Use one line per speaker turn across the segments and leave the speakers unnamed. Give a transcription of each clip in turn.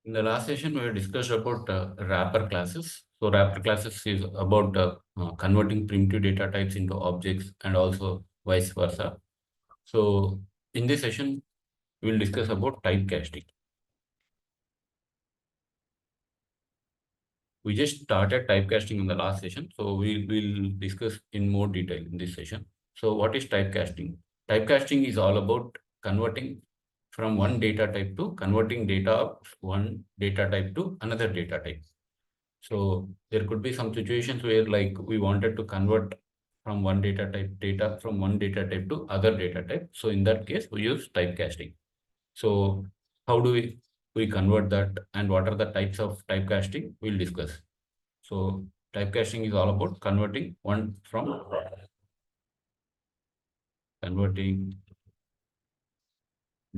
In the last session, we discussed about wrapper classes. So wrapper classes is about converting primitive data types into objects and also vice versa. So in this session, we'll discuss about typecasting. We just started typecasting in the last session, so we'll discuss in more detail in this session. So what is typecasting? Typecasting is all about converting from one data type to converting data of one data type to another data type. So there could be some situations where like we wanted to convert from one data from one data type to other data type. So in that case, we use typecasting. So how do we convert that and what are the types of typecasting? We'll discuss. So typecasting is all about converting converting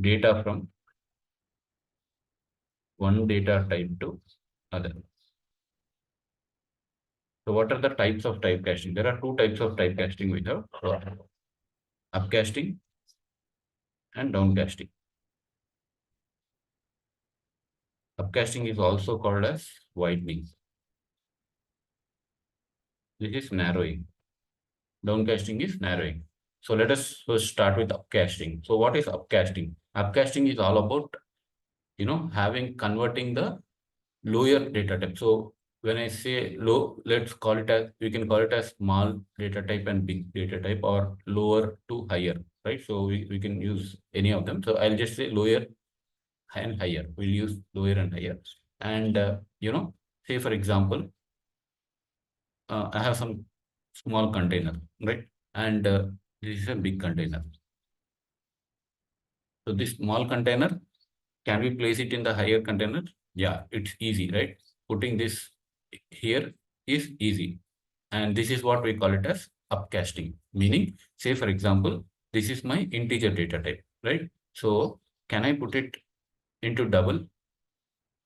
data from one data type to other. So what are the types of typecasting? There are two types of typecasting we have: upcasting and downcasting. Upcasting is also called as widening. This is narrowing. Downcasting is narrowing. So let us first start with upcasting. So what is upcasting? Upcasting is all about, having converting the lower data type. So when I say low, let's call it as, we can call it as small data type and big data type, or lower to higher, right? So we can use any of them. So I'll just say lower and higher. We'll use lower and higher. And, say for example, I have some small container, right? And this is a big container. So this small container, can we place it in the higher container? Yeah, it's easy, right? Putting this here is easy. And this is what we call it as upcasting. Meaning, say for example, this is my integer data type, right? So can I put it into double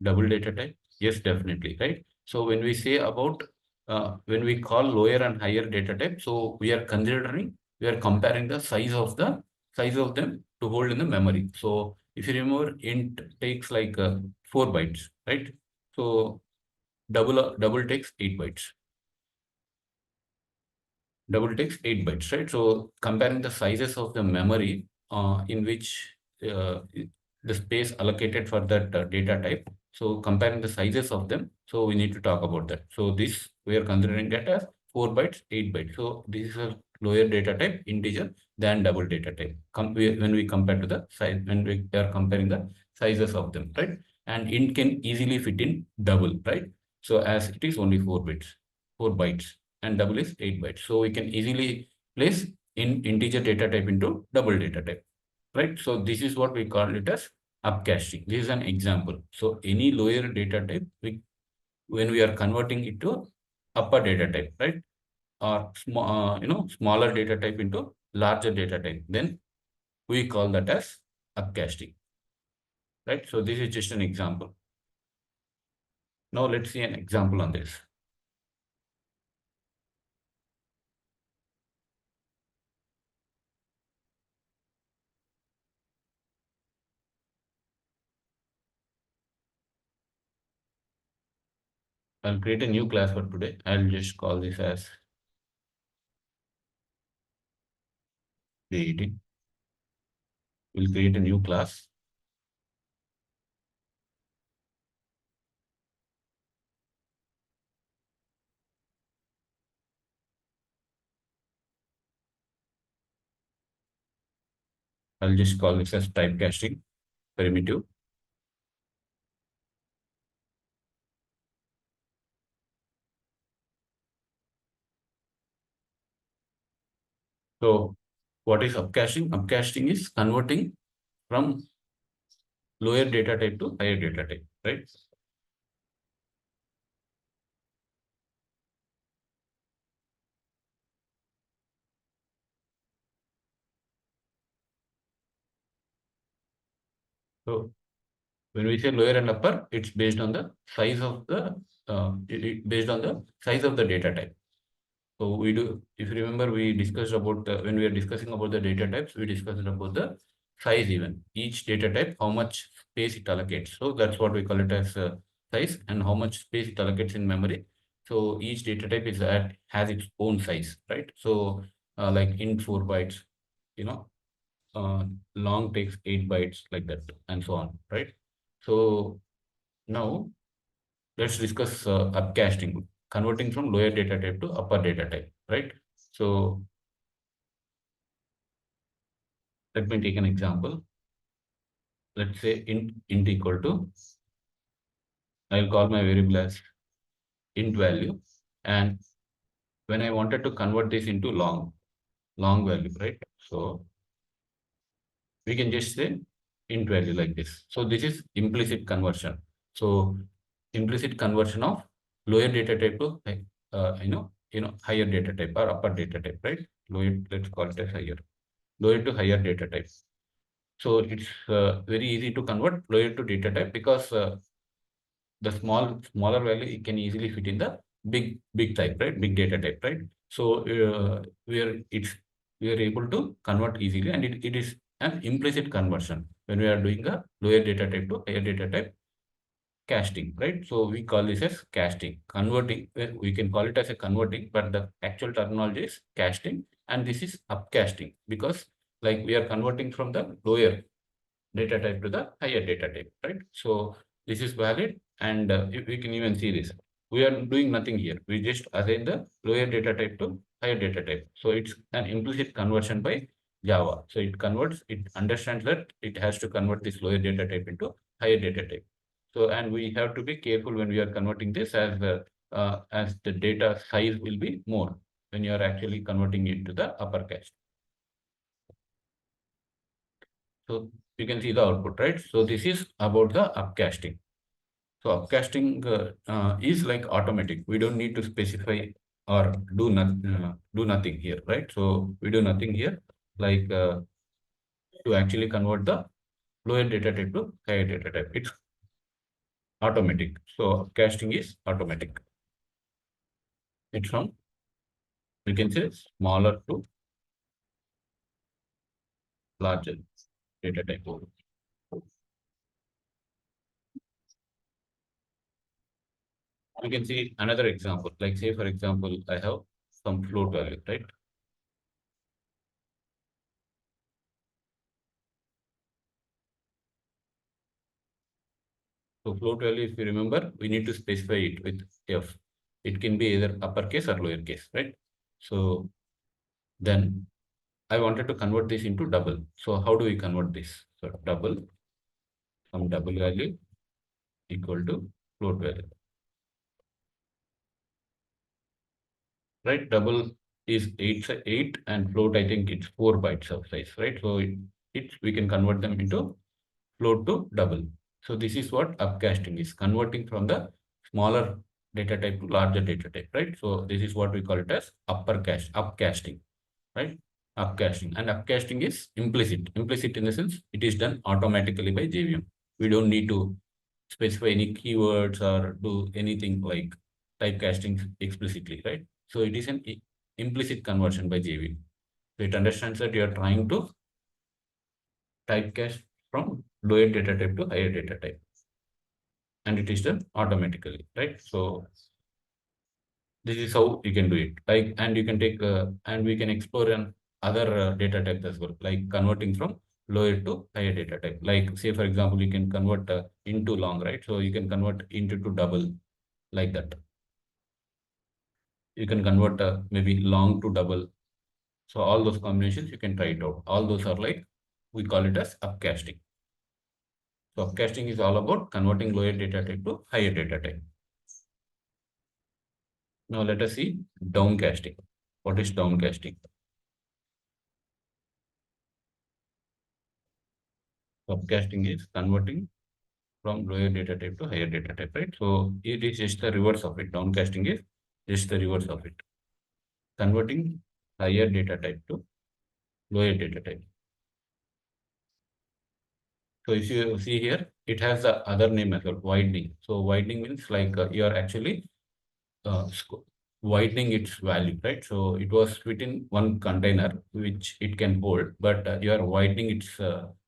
data type? Yes, definitely, right? So when we say about when we call lower and higher data type, so we are comparing the size of them to hold in the memory. So if you remember, int takes like 4 bytes, right? So double takes 8 bytes. Double takes 8 bytes, right? So comparing the sizes of the memory in which the space allocated for that data type. So comparing the sizes of them, so we need to talk about that. So this we are considering that as 4 bytes, 8 bytes. So this is a lower data type integer than double data type. When we compare to the size, when we are comparing the sizes of them, right? And int can easily fit in double, right? So as it is only 4 bytes, and double is 8 bytes. So we can easily place in integer data type into double data type, right? So this is what we call it as upcasting. This is an example. So any lower data type, when we are converting it to upper data type, right? Or smaller data type into larger data type, then we call that as upcasting, right? So this is just an example. Now let's see an example on this. I'll create a new class for today. I'll just call this as creating. We'll create a new class. I'll just call this as typecasting primitive. So what is upcasting? Upcasting is converting from lower data type to higher data type, right? So when we say lower and upper, it's based on the size of the based on the size of the data type. So we do, if you remember, we discussed about when we are discussing about the data types, we discussed about the size even. Each data type, how much space it allocates. So that's what we call it as size, and how much space it allocates in memory. So each data type has its own size, right? So like int 4 bytes, you know, long takes 8 bytes, like that, and so on, right? So now let's discuss upcasting, converting from lower data type to upper data type, right? So let me take an example. Let's say int equal to, I'll call my variable as int value, and when I wanted to convert this into long value, right? So we can just say int value like this. So this is implicit conversion. So implicit conversion of lower data type to higher data type or upper data type, right? Lower, let's call it as higher, lower to higher data type. So it's very easy to convert lower to data type, because the smaller value, it can easily fit in the big type, right? Big data type, right? So we are able to convert easily, and it is an implicit conversion when we are doing a lower data type to higher data type casting, right? So we call this as casting, converting. We can call it as a converting, but the actual terminology is casting, and this is upcasting, because like we are converting from the lower data type to the higher data type, right? So this is valid, and if we can even see this. We are doing nothing here. We just assign the lower data type to higher data type. So it's an implicit conversion by Java. So it understands that it has to convert this lower data type into higher data type. So, and we have to be careful when we are converting this, as the data size will be more when you are actually converting it to the upper cache. So you can see the output, right? So this is about the upcasting. So upcasting is like automatic. We don't need to specify or do nothing here, right? So we do nothing here, like to actually convert the lower data type to higher data type. It's automatic. So upcasting is automatic. It's from, we can say, smaller to larger data type. You can see another example, like say for example, I have some float value, right? So float value, if you remember, we need to specify it with F. It can be either uppercase or lowercase, right? So then I wanted to convert this into double. So how do we convert this? So double value equal to float value, right? Double is 8 and float, I think it's 4 bytes of size, right? So we can convert them into float to double. So this is what upcasting is, converting from the smaller data type to larger data type, right? So this is what we call it as upcasting, right? Upcasting, and upcasting is implicit. Implicit in the sense it is done automatically by JVM. We don't need to specify any keywords or do anything like typecasting explicitly, right? So it is an implicit conversion by JVM. So it understands that you are trying to typecast from lower data type to higher data type, and it is done automatically, right? So this is how you can do it, like, and you can take and we can explore an other data types as well, like converting from lower to higher data type. Like say for example, you can convert into long, right? So you can convert into to double, like that. You can convert maybe long to double. So all those combinations you can try it out. All those are like, we call it as upcasting. So upcasting is all about converting lower data type to higher data type. Now let us see downcasting. What is downcasting? Upcasting is converting from lower data type to higher data type, right? So it is just the reverse of it. Downcasting is just the reverse of it. Converting higher data type to lower data type. So if you see here, it has the other name as well, widening. So widening means like you are actually uh, widening its value, right? So it was within one container which it can hold, but you are widening its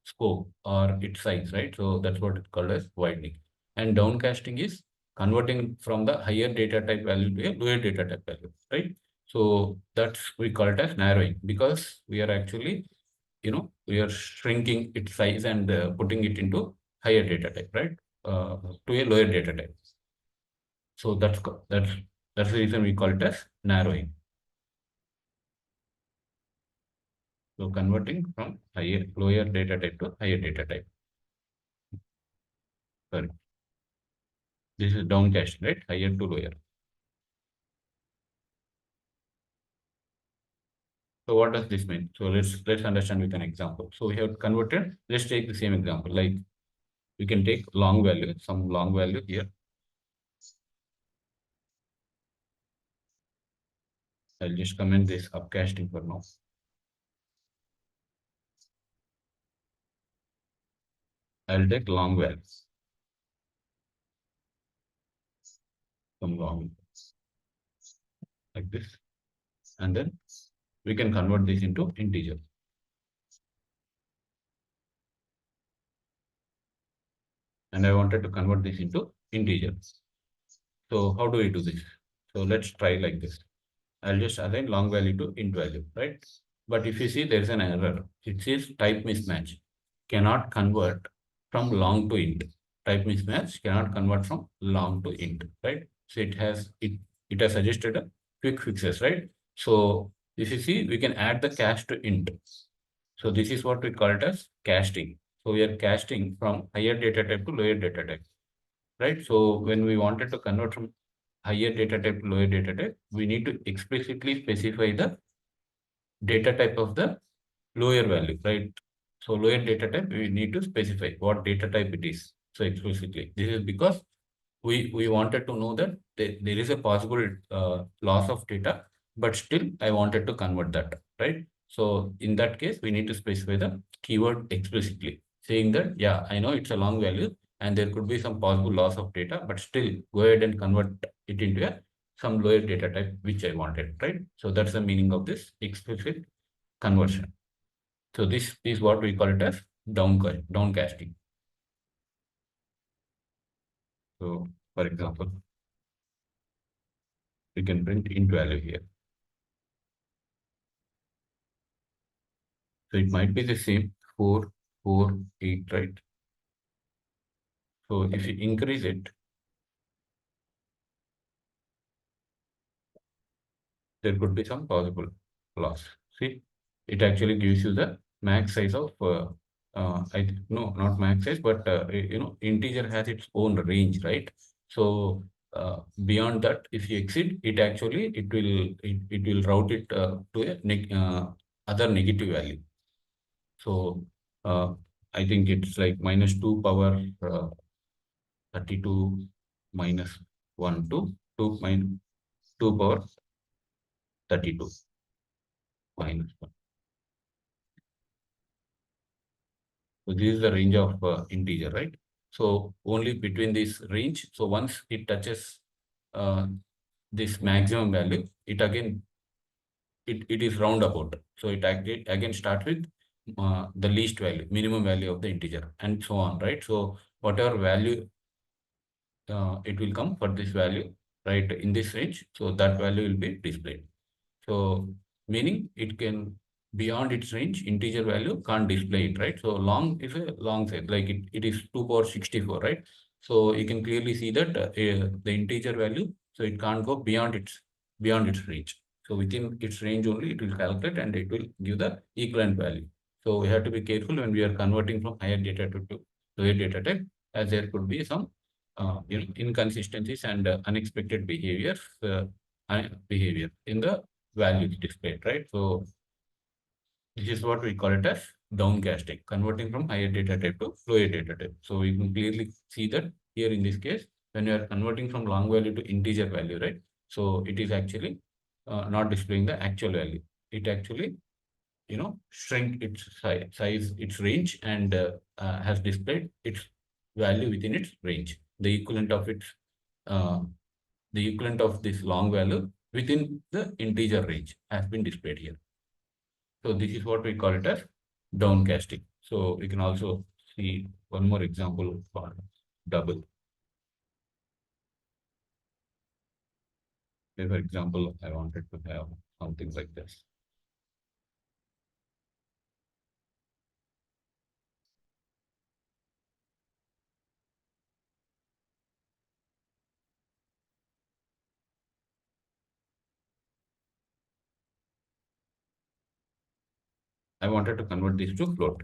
scope or its size, right? So that's what it's called as widening. And downcasting is converting from the higher data type value to a lower data type value, right? So that's we call it as narrowing, because we are actually, we are shrinking its size and putting it into higher data type, right? To a lower data type. So that's the reason we call it as narrowing. So converting from lower data type to higher data type. Sorry, this is downcast, right? Higher to lower. So what does this mean? So let's understand with an example. So we have converted. Let's take the same example. Like we can take long value, some long value here. I'll just comment this upcasting for now. I'll take long values, some long like this, and then we can convert this into integer. And I wanted to convert this into integer. So how do we do this? So let's try like this. I'll just assign long value to int value, right? But if you see there's an error, it says type mismatch, cannot convert from long to int. Type mismatch cannot convert from long to int, right? So it has suggested a quick fixes, right? So if you see, we can add the cache to int. So this is what we call it as casting. So we are casting from higher data type to lower data type, right? So when we wanted to convert from higher data type to lower data type, we need to explicitly specify the data type of the lower value, right? So lower data type, we need to specify what data type it is. So explicitly, this is because we wanted to know that there is a possible loss of data, but still I wanted to convert that, right? So in that case, we need to specify the keyword explicitly, saying that, yeah, I know it's a long value and there could be some possible loss of data, but still go ahead and convert it into a some lower data type which I wanted, right? So that's the meaning of this explicit conversion. So this is what we call it as downcasting. So for example, we can print int value here. So it might be the same 4, 4, 8, right? So if you increase it, there could be some possible loss. See, it actually gives you the max size of, no, not max size, but integer has its own range, right? So beyond that, if you exceed, it will route it to a other negative value. So I think it's like -2 power 32 minus 1 to 2 minus 2 power 32 minus 1. So this is the range of integer, right? So only between this range, so once it touches uh, this maximum value, it is roundabout. So it again start with the least value, minimum value of the integer, and so on, right? So whatever value it will come for this value, right, in this range. So that value will be displayed. So meaning it can, beyond its range, integer value can't display it, right? So long is a long set, like it is 2 power 64, right? So you can clearly see that the integer value, so it can't go beyond its range. So within its range only it will calculate and it will give the equivalent value. So we have to be careful when we are converting from higher data to lower data type, as there could be some inconsistencies and unexpected behavior in the values displayed, right? So this is what we call it as downcasting, converting from higher data type to lower data type. So you can clearly see that here in this case, when you are converting from long value to integer value, right? So it is actually not displaying the actual value. It actually, shrink its size, its range, and has displayed its value within its range. Uh, the equivalent of this long value within the integer range has been displayed here. So this is what we call it as downcasting. So we can also see one more example for double. Say for example, I wanted to have something like this. I wanted to convert this to float.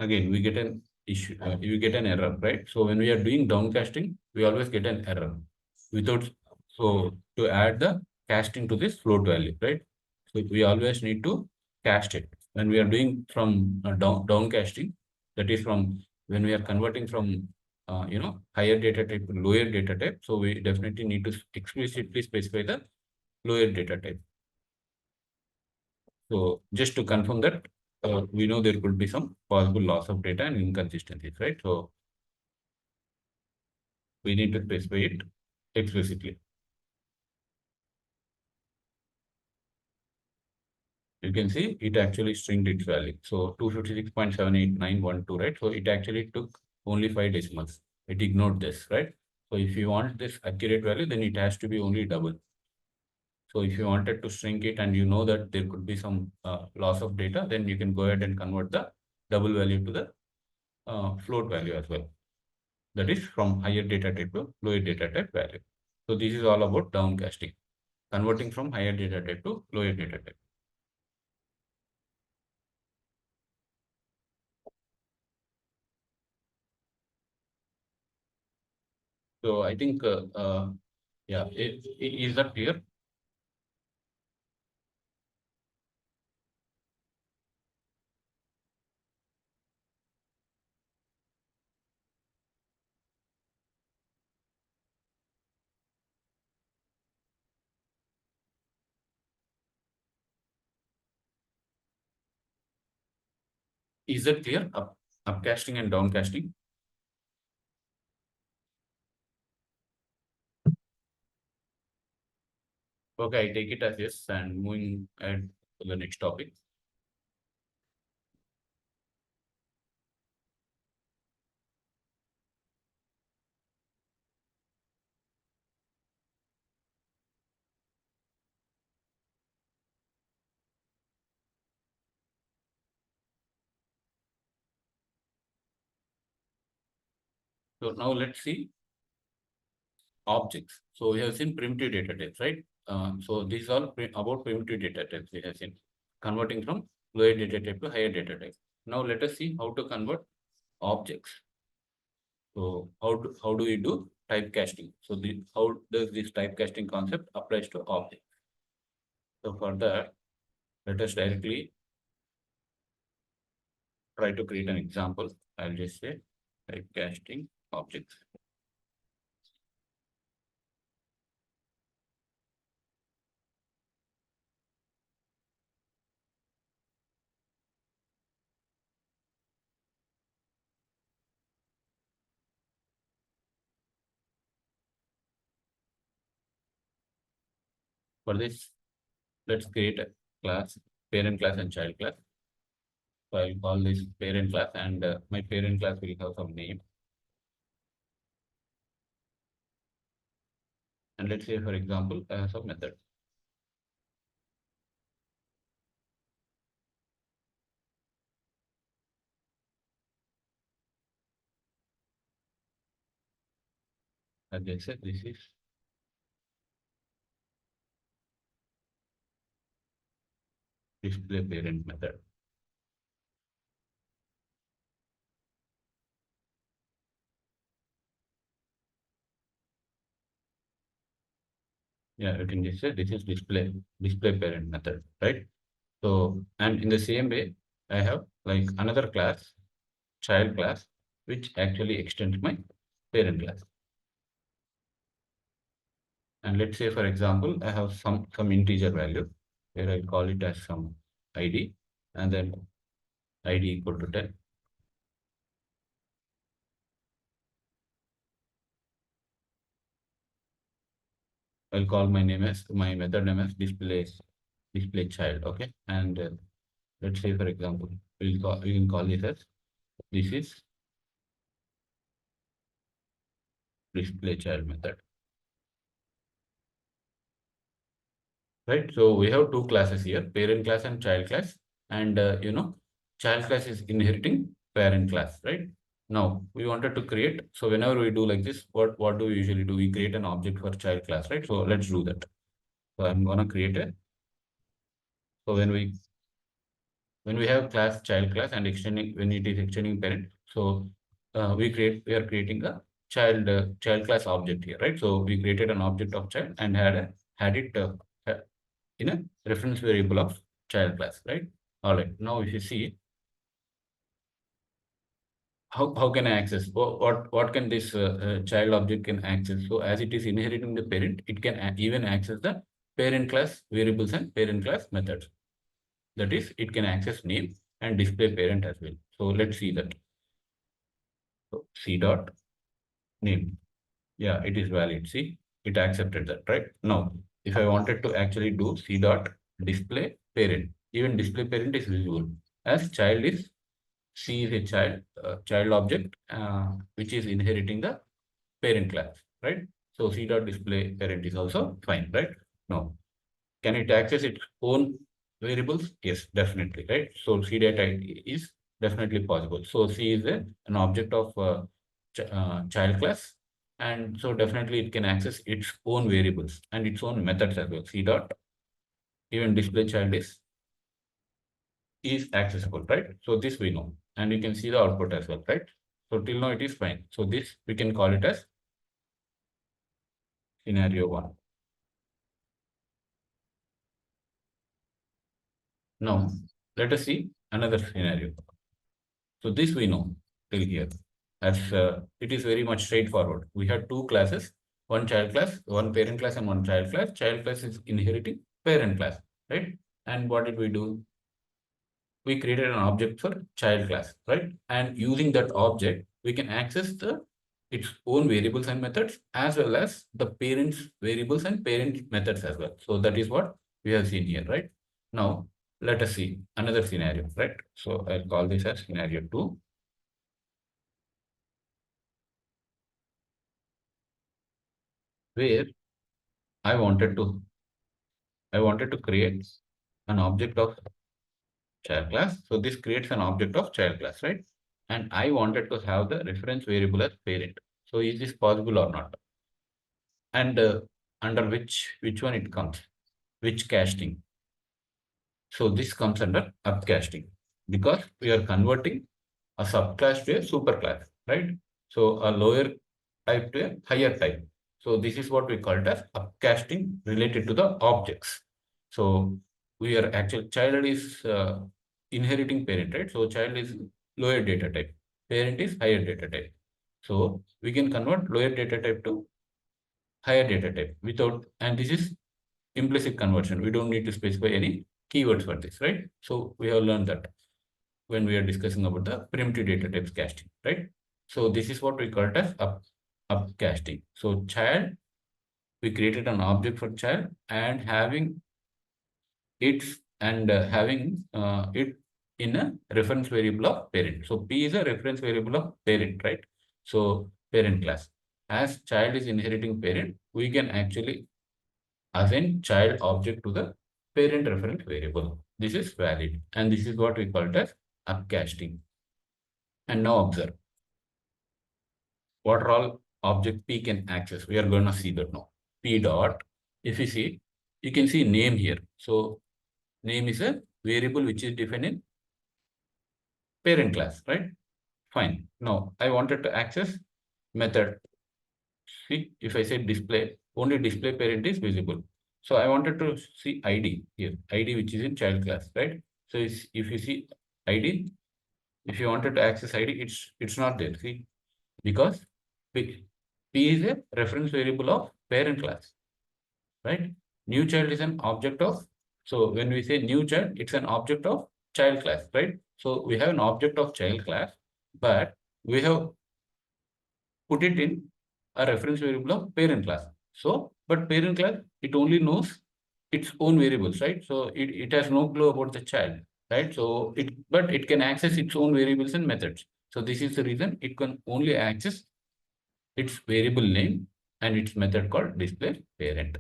Again, we get an issue, we get an error, right? So when we are doing downcasting, we always get an error without, so to add the casting to this float value, right? So we always need to cast it. When we are doing from downcasting, that is from when we are converting from, higher data type to lower data type. So we definitely need to explicitly specify the lower data type. So just to confirm that, we know there could be some possible loss of data and inconsistencies, right? So we need to specify it explicitly. You can see it actually stringed its value. So 256.78912, right? So it actually took only 5 decimals. It ignored this, right? So if you want this accurate value, then it has to be only double. So if you wanted to shrink it and you know that there could be some loss of data, then you can go ahead and convert the double value to the float value as well. That is from higher data type to lower data type value. So this is all about downcasting, converting from higher data type to lower data type. So I think, yeah, is that clear? Is that clear? Upcasting and downcasting. Okay, I take it as yes, and moving ahead to the next topic. So now let's see objects. So we have seen primitive data types, right? So this is all about primitive data types we have seen, converting from lower data type to higher data type. Now let us see how to convert objects. So how do we do typecasting? So how does this typecasting concept applies to objects? So for that, let us directly try to create an example. I'll just say typecasting objects. For this, let's create a class, parent class and child class. So I'll call this parent class, and my parent class will have some name. And let's say, for example, I have some method. As I said, this is display parent method. Yeah, you can just say this is display parent method, right? So, and in the same way, I have like another class, child class, which actually extends my parent class. And let's say, for example, I have some integer value where I call it as some ID, and then ID equal to 10. I'll call my method name as display child. Okay. And let's say, for example, we can call this as this is display child method. Right. So we have two classes here, parent class and child class. And child class is inheriting parent class, right? Now we wanted to create. So whenever we do like this, what do we usually do? We create an object for child class, right? So let's do that. So I'm gonna create a. So when we have class child class and extending when it is extending parent, so we are creating a child class object here, right? So we created an object of child and had it in a reference variable of child class, right? All right. Now if you see how can I access what can this child object can access? So as it is inheriting the parent, it can even access the parent class variables and parent class methods. That is, it can access name and display parent as well. So let's see that. So c dot name. Yeah, it is valid. See, it accepted that, right? Now, if I wanted to actually do c dot display parent, even display parent is visible as child is C is a child object which is inheriting the parent class, right? So c dot display parent is also fine, right? Now, can it access its own variables? Yes, definitely, right? So c data is definitely possible. So c is an object of child class, and so definitely it can access its own variables and its own methods as well. C dot even display child is accessible, right? So this we know, and you can see the output as well, right? So till now it is fine. So this we can call it as scenario one. Now let us see another scenario. So this we know till here, as it is very much straightforward. We have two classes, one child class, one parent class, and one child class. Child class is inheriting parent class, right? And what did we do? We created an object for child class, right? And using that object, we can access its own variables and methods as well as the parents variables and parent methods as well. So that is what we have seen here, right? Now, let us see another scenario, right? So I'll call this as scenario two, where I wanted to create an object of child class. So this creates an object of child class, right? And I wanted to have the reference variable as parent. So is this possible or not? And under which one it comes? Which casting? So this comes under upcasting because we are converting a subclass to a superclass, right? So a lower type to a higher type. So this is what we call it as upcasting related to the objects. So we are actually child is inheriting parent, right? So child is lower data type, parent is higher data type. So we can convert lower data type to higher data type without, and this is implicit conversion. We don't need to specify any keywords for this, right? So we have learned that when we are discussing about the primitive data types casting, right? So this is what we call it as upcasting. So child, we created an object for child and having it in a reference variable of parent. So P is a reference variable of parent, right? So parent class. As child is inheriting parent, we can actually assign child object to the parent reference variable. This is valid. And this is what we call it as upcasting. And now observe what are all object P can access. We are going to see that now. P dot, if you see, you can see name here. So name is a variable which is defined in parent class, right? Fine. Now I wanted to access method. See, if I say display, only display parent is visible. So I wanted to see ID here, ID which is in child class, right? So if you see ID, if you wanted to access ID, it's not there. See, because P is a reference variable of parent class, right? New child is an object of, so when we say new child, it's an object of child class, right? So we have an object of child class, but we have put it in a reference variable of parent class. So, but parent class, it only knows its own variables, right? So it has no clue about the child, right? So but it can access its own variables and methods. So this is the reason it can only access its variable name and its method called display parent.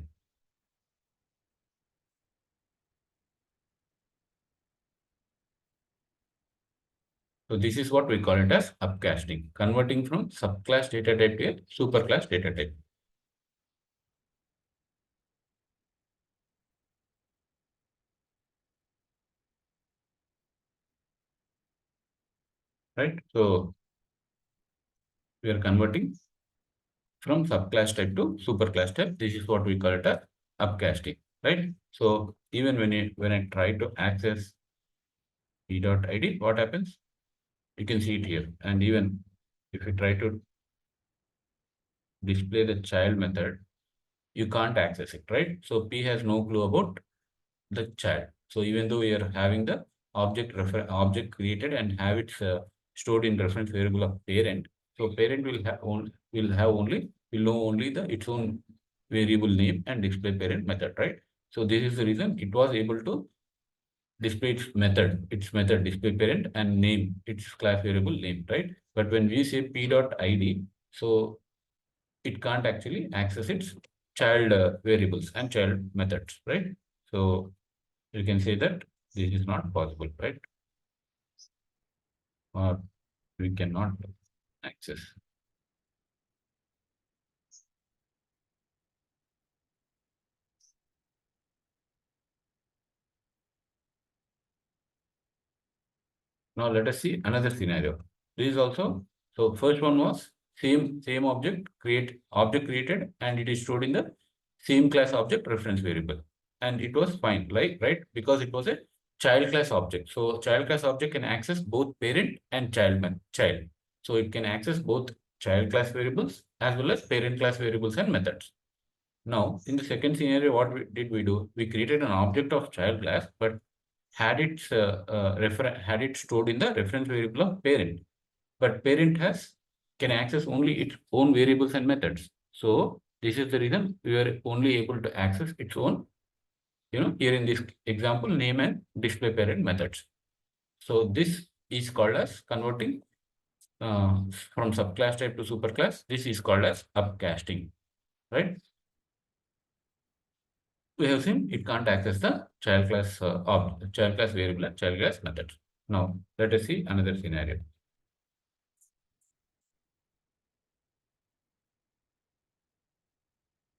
So this is what we call it as upcasting, converting from subclass data type to a superclass data type. Right? So we are converting from subclass type to superclass type. This is what we call it as upcasting, right? So even when I try to access p.id, what happens? You can see it here. And even if you try to display the child method, you can't access it, right? So P has no clue about the child. So even though we are having the object created and have it stored in reference variable of parent, so parent will know only the its own variable name and display parent method, right? So this is the reason it was able to display its method display parent and name its class variable name, right? But when we say p.id, so it can't actually access its child variables and child methods, right? So you can say that this is not possible, right? Or we cannot access. Now let us see another scenario. This is also, so first one was same object created and it is stored in the same class object reference variable. And it was fine, like, right? Because it was a child class object. So child class object can access both parent and child. So it can access both child class variables as well as parent class variables and methods. Now, in the second scenario, did we do? We created an object of child class, but had it stored in the reference variable of parent. But parent can access only its own variables and methods. So this is the reason we are only able to access its own, here in this example, name and display parent methods. So this is called as converting from subclass type to superclass. This is called as upcasting, right? We have seen it can't access the child class variable and child class method. Now let us see another scenario.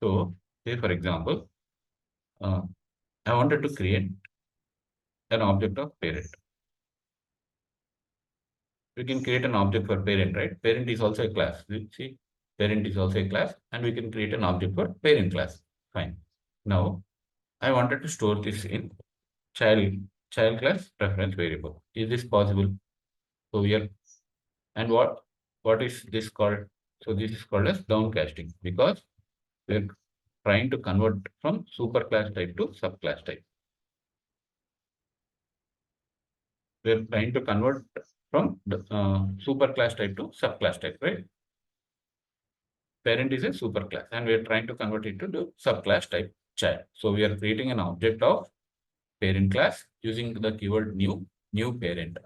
So say for example, uh, I wanted to create an object of parent. We can create an object for parent, right? Parent is also a class. See, parent is also a class, and we can create an object for parent class. Fine. Now I wanted to store this in child child class reference variable. Is this possible? So we are, and what is this called? So this is called as downcasting because we're trying to convert from superclass type to subclass type. We're trying to convert from the superclass type to subclass type, right? Parent is a superclass and we're trying to convert it to the subclass type child. So we are creating an object of parent class using the keyword new parent.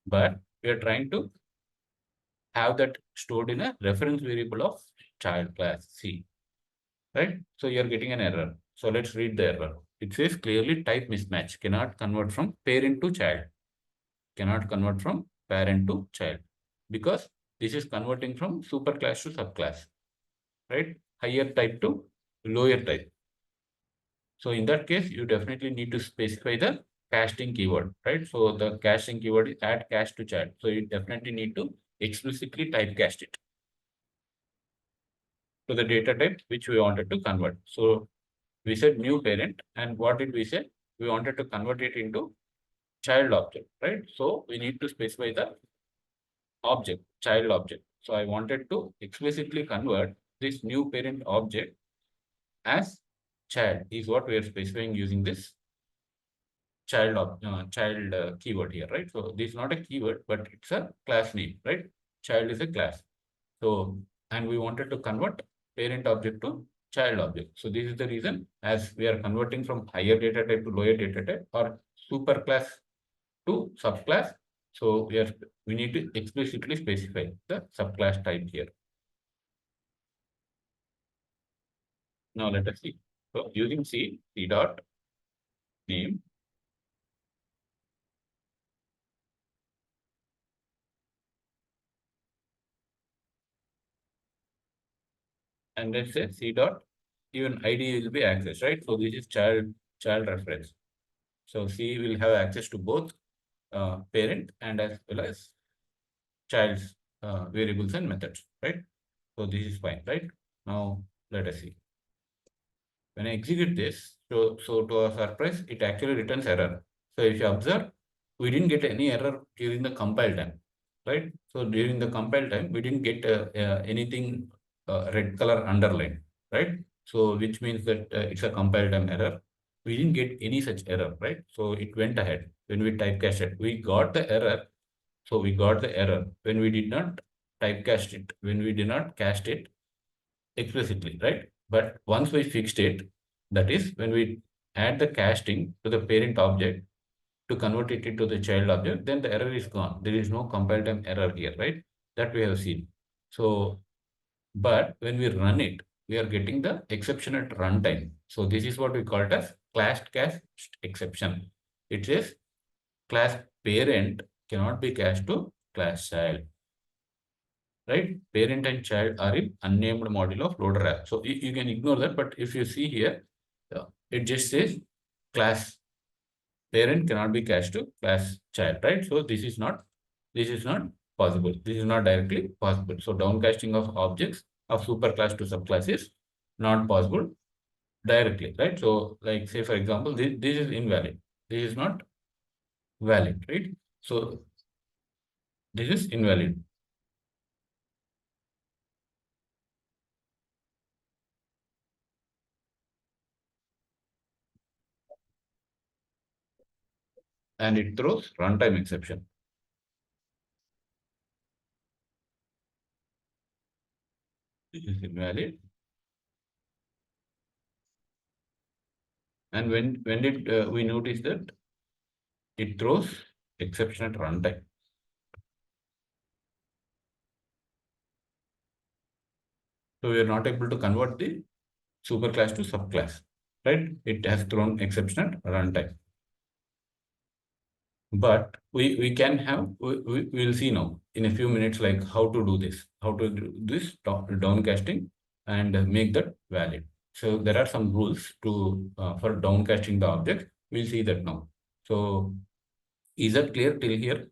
But we are trying to have that stored in a reference variable of child class C, right? So you're getting an error. So let's read the error. It says clearly type mismatch, cannot convert from parent to child, cannot convert from parent to child, because this is converting from superclass to subclass, right? Higher type to lower type. So in that case, you definitely need to specify the casting keyword, right? So the casting keyword is add cache to child. So you definitely need to explicitly typecast it to the data type which we wanted to convert. So we said new parent, and what did we say? We wanted to convert it into child object, right? So we need to specify the object, child object. So I wanted to explicitly convert this new parent object as child is what we are specifying using this child keyword here, right? So this is not a keyword, but it's a class name, right? Child is a class. So, and we wanted to convert parent object to child object. So this is the reason, as we are converting from higher data type to lower data type or superclass to subclass. So we need to explicitly specify the subclass type here. Now let us see. So using C dot name, and let's say C dot, even ID will be accessed, right? So this is child reference. So C will have access to both parent and as well as child's variables and methods, right? So this is fine, right? Now let us see. When I execute this, so to our surprise, it actually returns error. So if you observe, we didn't get any error during the compile time, right? So during the compile time, we didn't get anything red color underline, right? So which means that it's a compile time error. We didn't get any such error, right? So it went ahead when we typecast it. We got the error. So we got the error when we did not typecast it, when we did not cast it explicitly, right? But once we fixed it, that is when we add the casting to the parent object to convert it into the child object, then the error is gone. There is no compile time error here, right? That we have seen. So, but when we run it, we are getting the exception at runtime. So this is what we call it as class cast exception. It says class parent cannot be cast to class child, right? Parent and child are in unnamed module of loader app. So you can ignore that, but if you see here, it just says class parent cannot be cached to class child, right? So this is not possible. This is not directly possible. So downcasting of objects of superclass to subclass is not possible directly, right? So like say for example, this is invalid. This is not valid, right? So this is invalid. And it throws runtime exception. This is invalid. And when did we notice that it throws exception at runtime? So we are not able to convert the superclass to subclass, right? It has thrown exception at runtime. But we can have, we'll see now in a few minutes, like how to do this, how to do this downcasting and make that valid. So there are some rules to for downcasting the object. We'll see that now. So is that clear till here?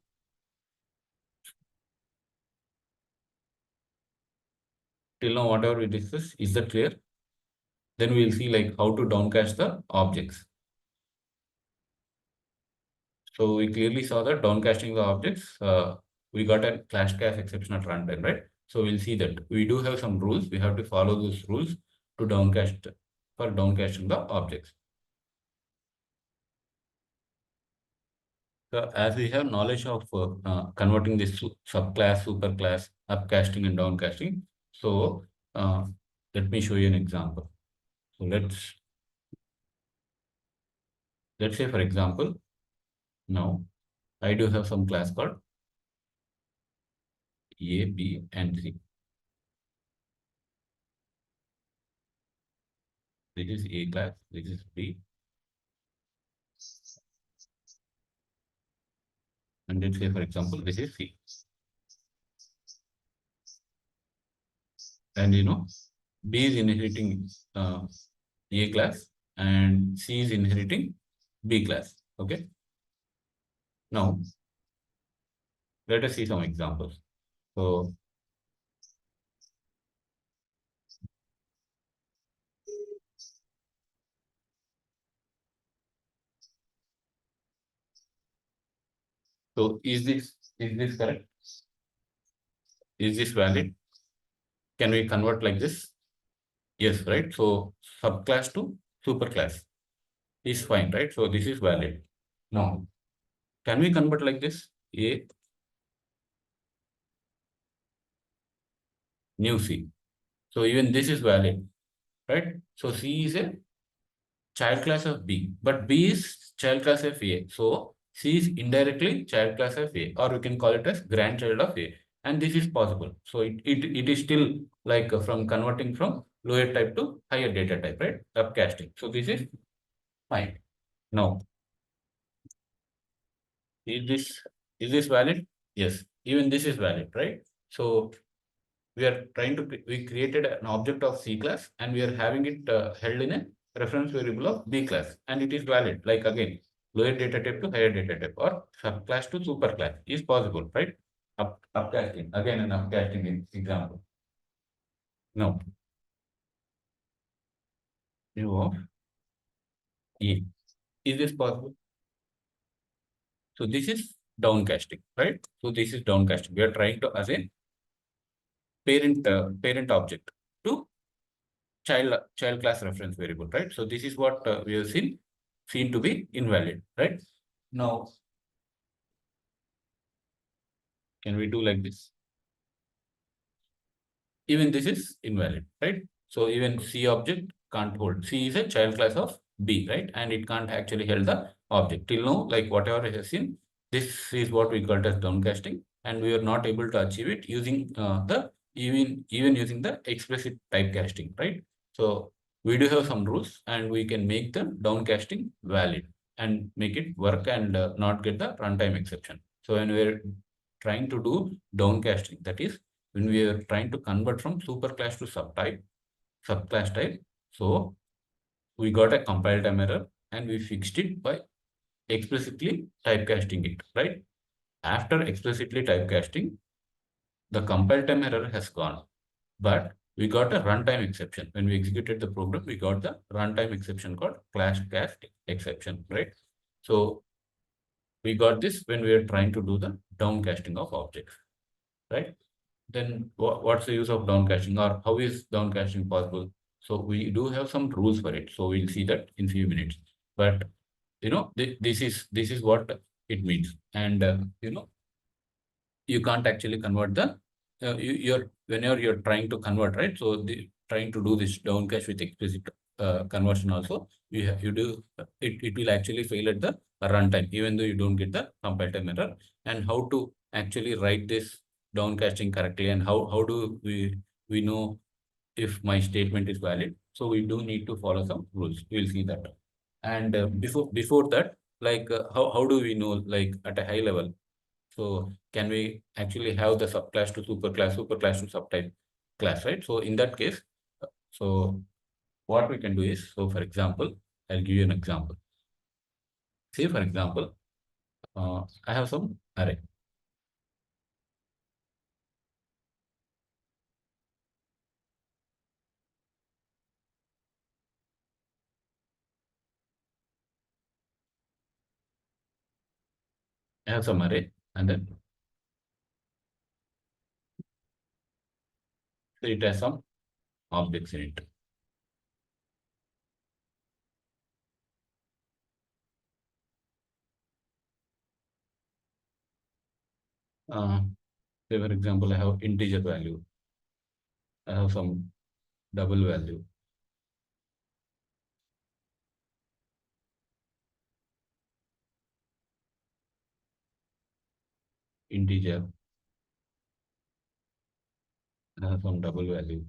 Till now, whatever we discussed, is that clear? Then we'll see like how to downcast the objects. So we clearly saw that downcasting the objects, we got a class cast exception at runtime, right? So we'll see that we do have some rules. We have to follow those rules to downcast for downcasting the objects. So as we have knowledge of converting this subclass, superclass, upcasting and downcasting. So let me show you an example. So let's say for example, now I do have some class called A, B, and C. This is A class, this is B, and let's say for example, this is C. And B is inheriting A class and C is inheriting B class. Okay. Now, let us see some examples. So, so is this correct? Is this valid? Can we convert like this? Yes, right? So subclass to superclass is fine, right? So this is valid. Now, can we convert like this? A new C. So even this is valid. right? So C is a child class of B, but B is child class of A. So C is indirectly child class of A, or we can call it as grandchild of A. And this is possible. So it is still like from converting from lower type to higher data type, right? Upcasting. So this is fine. Now, is this is this valid? Yes, even this is valid, right? So we are trying to we created an object of C class and we are having it held in a reference variable of B class, and it is valid. Like again, lower data type to higher data type or subclass to superclass is possible, right? Upcasting, again an upcasting example. Now, u of E, is this possible? So this is downcasting, right? So this is downcasting. We are trying to assign parent object to child class reference variable, right? So this is what we have seen to be invalid, right? Now, can we do like this? Even this is invalid, right? So even C object can't hold. C is a child class of B, right? And it can't actually hold the object. Till now, like whatever I have seen, this is what we call as downcasting, and we are not able to achieve it using the even using the explicit typecasting, right? So we do have some rules, and we can make the downcasting valid and make it work and not get the runtime exception. So when we're trying to do downcasting, that is when we are trying to convert from superclass to subclass type. So we got a compile time error and we fixed it by explicitly typecasting it, right? After explicitly typecasting, the compile time error has gone, but we got a runtime exception. When we executed the program, we got the runtime exception called clash cast exception, right? So we got this when we are trying to do the downcasting of objects, right? Then what's the use of downcasting, or how is downcasting possible? So we do have some rules for it. So we'll see that in few minutes. But this is what it means, and you can't actually convert the you're whenever you're trying to convert, right? So the trying to do this downcache with explicit conversion also, you do it will actually fail at the runtime, even though you don't get the compile time error. And how to actually write this downcasting correctly, and how do we know if my statement is valid? So we do need to follow some rules. We'll see that. And before that, like how do we know, like at a high level? So can we actually have the subclass to superclass, superclass to subtype class, right? So in that case, so what we can do is, so for example, I'll give you an example. Say for example, I have some array. I have some array, and then so it has some objects in it. Say for example, I have integer value. I have some double value, integer. I have some double value,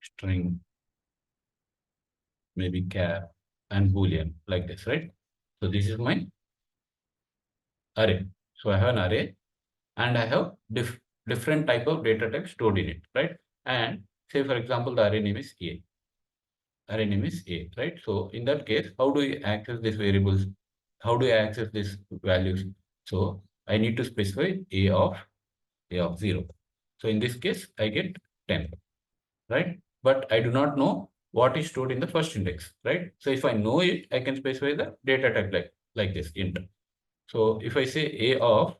string, maybe char, and boolean, like this, right? So this is my array. So I have an array, and I have different type of data type stored in it, right? And say for example, the array name is A. Array name is A, right? So in that case, how do you access these variables? How do I access these values? So I need to specify A of 0. So in this case, I get 10, right? But I do not know what is stored in the first index, right? So if I know it, I can specify the data type like this, int. So if I say A of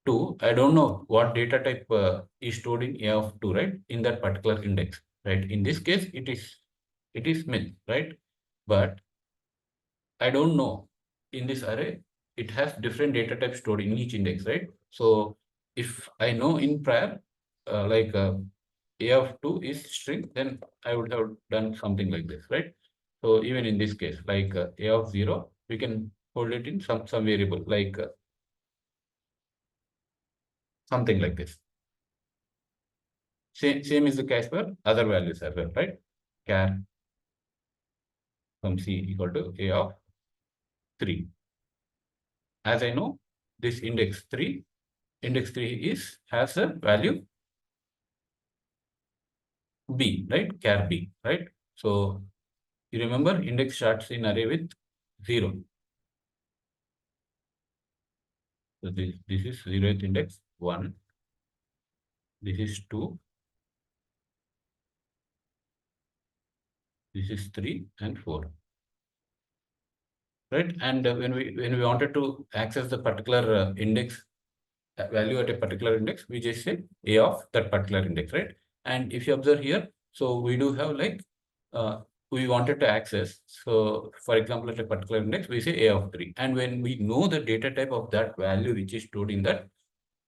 2, I don't know what data type is stored in A of 2, right? In that particular index, right? In this case, it is myth, right? But I don't know in this array, it has different data types stored in each index, right? So if I know in prior, a of 2 is string, then I would have done something like this, right? So even in this case, a of 0, we can hold it in some variable, something like this. Same is the case for other values as well, right? Char from C equal to a of 3. As I know, this index 3 has a value B, right? Char B, right? So you remember index starts in array with 0. So this is 0th index, 1. This is 2. This is 3 and 4. Right? And when we wanted to access the particular index value at a particular index, we just say a of that particular index, right? And if you observe here, so we do have uh, we wanted to access. So for example, at a particular index, we say a of 3. And when we know the data type of that value which is stored in that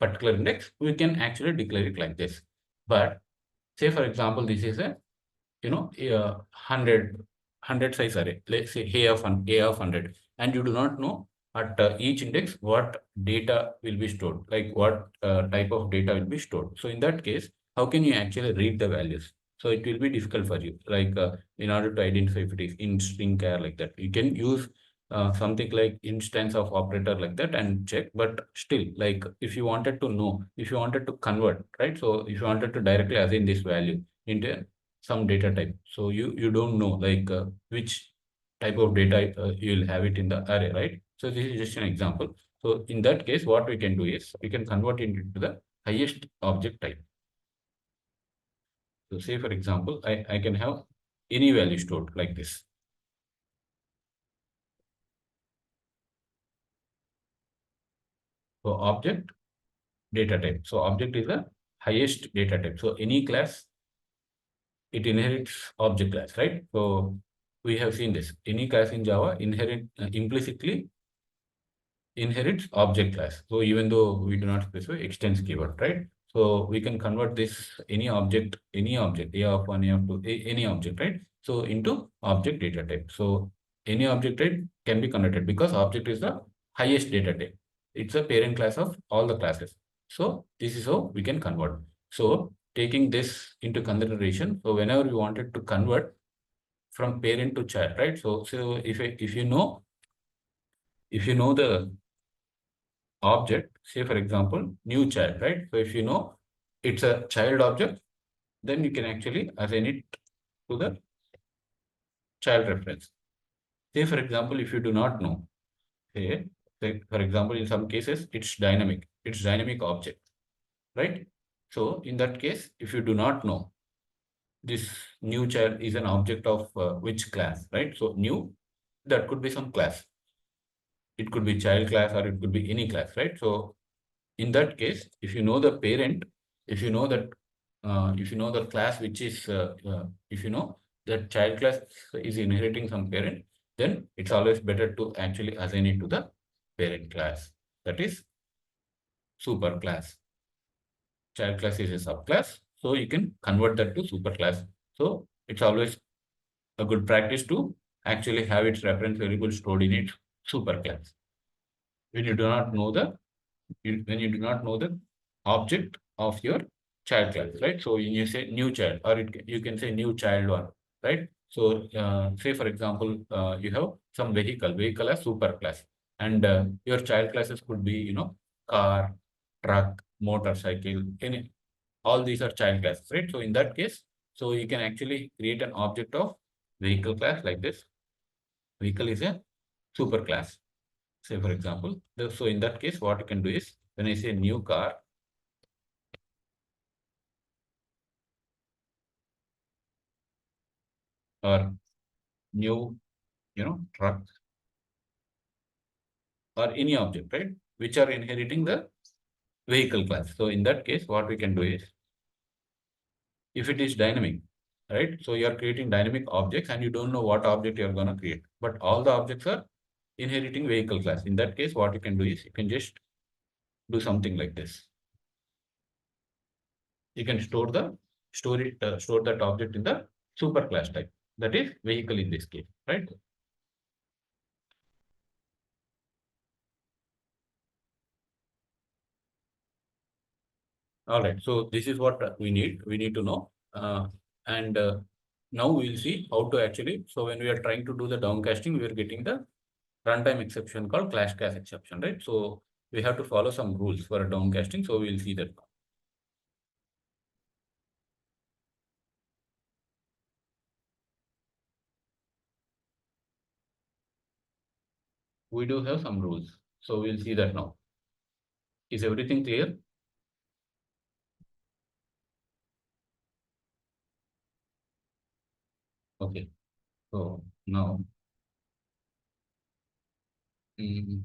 particular index, we can actually declare it like this. But say, for example, this is a 100 size array, let's say a of 100, and you do not know at each index what data will be stored, like what type of data will be stored. So in that case, how can you actually read the values? So it will be difficult for you, in order to identify if it is in string char, like that you can use something like instance of operator like that and check. But still, like if you wanted to know, if you wanted to convert, right? So if you wanted to directly assign this value into some data type, so you don't know which type of data you will have it in the array, right? So this is just an example. So in that case, what we can do is we can convert it into the highest object type. So say, for example, I can have any value stored like this. So object data type. So object is the highest data type. So any class, it inherits object class, right? So we have seen this. Any class in Java implicitly inherits object class. So even though we do not specify extends keyword, right? So we can convert this any object, a of 1, a of 2, any object, right? So into object data type. So any object type can be converted because object is the highest data type. It's a parent class of all the classes. So this is how we can convert. So taking this into consideration, so whenever we wanted to convert from parent to child, right? So if you know the object, say for example, new child, right? So if you know it's a child object, then you can actually assign it to the child reference. Say for example, if you do not know, say for example, in some cases, it's dynamic object, right? So in that case, if you do not know this new child is an object of which class, right? So new, that could be some class. It could be child class or it could be any class, right? So in that case, if you know the parent, if you know that, if you know the class which is, if you know that child class is inheriting some parent, then it's always better to actually assign it to the parent class. That is super class. Child class is a subclass, so you can convert that to super class. So it's always a good practice to actually have its reference variable stored in its super class. When you do not know the when you do not know the object of your child class, right? So when you say new child, or you can say new child one, right? So say for example, you have some vehicle as super class, and your child classes could be, car, truck, motorcycle, all these are child classes, right? So in that case, so you can actually create an object of vehicle class like this. Vehicle is a super class. Say for example, so in that case, what you can do is when I say new car, or new, truck, or any object, right, which are inheriting the vehicle class. So in that case, what we can do is, if it is dynamic, right, so you are creating dynamic objects and you don't know what object you are going to create, but all the objects are inheriting vehicle class. In that case, what you can do is you can just do something like this. you can store that object in the superclass type. That is vehicle in this case, right? All right. So this is what we need. We need to know. And now we'll see how to actually. So when we are trying to do the downcasting, we are getting the runtime exception called clash cache exception, right? So we have to follow some rules for a downcasting. So we'll see that. We do have some rules. So we'll see that now. Is everything clear? Okay. So now, mm,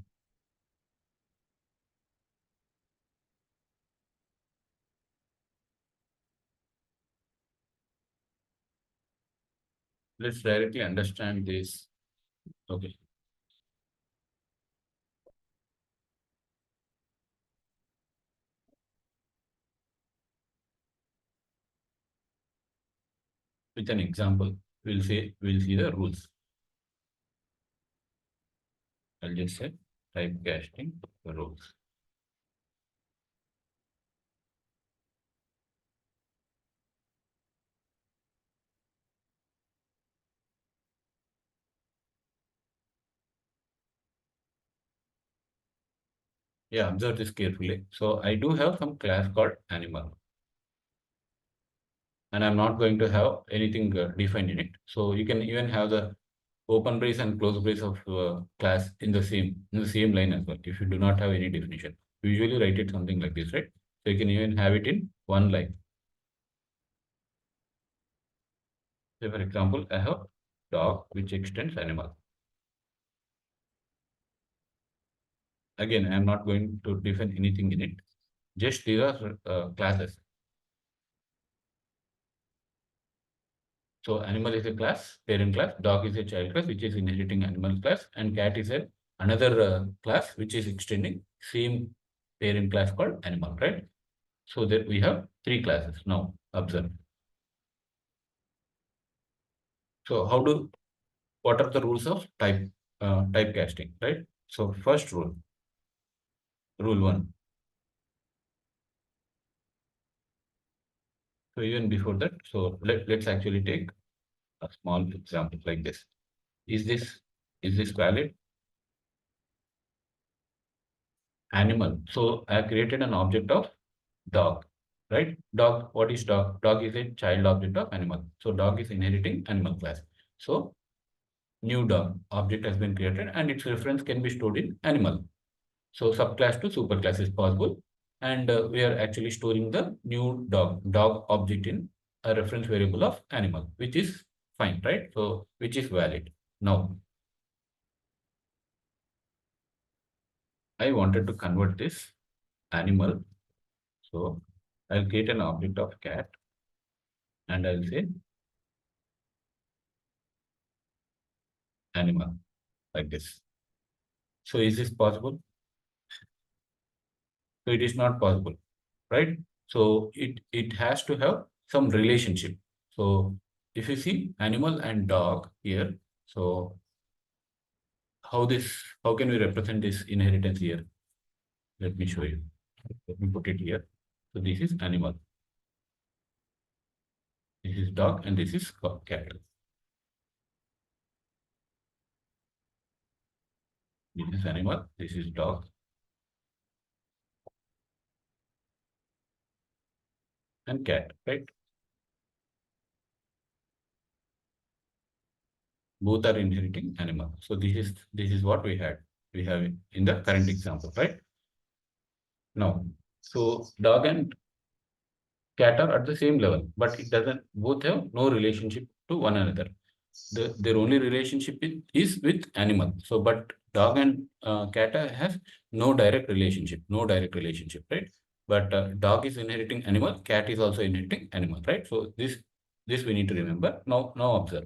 let's directly understand this. Okay. With an example, we'll see the rules. I'll just say typecasting rules. Yeah, observe this carefully. So I do have some class called animal, and I'm not going to have anything defined in it. So you can even have the open brace and close brace of class in the same line as well. If you do not have any definition, we usually write it something like this, right? So you can even have it in one line. Say for example, I have dog which extends animal. Again, I am not going to define anything in it. Just these are classes. So animal is a class, parent class, dog is a child class, which is inheriting animal class, and cat is a another class, which is extending same parent class called animal, right? So that we have three classes now. Observe. So what are the rules of typecasting, right? So first rule, rule one. So even before that, so let's actually take a small example like this. Is this is this valid? Animal. So I created an object of dog, right? Dog, what is dog? Dog is a child object of animal. So dog is inheriting animal class. So new dog object has been created and its reference can be stored in animal. So subclass to superclass is possible. And we are actually storing the new dog object in a reference variable of animal, which is fine, right? So which is valid. Now, I wanted to convert this animal. So I'll create an object of cat and I'll say animal like this. So is this possible? So it is not possible, right? So it has to have some relationship. So if you see animal and dog here, so how can we represent this inheritance here? Let me show you. Let me put it here. So this is animal, this is dog, and this is cat. This is animal, this is dog and cat, right? Both are inheriting animal. So this is what we had. We have in the current example, right? Now, so dog and cat are at the same level, but it doesn't both have no relationship to one another. Their only relationship is with animal. So, but dog and cat has no direct relationship, right? But dog is inheriting animal, cat is also inheriting animal, right? So this we need to remember. Now observe.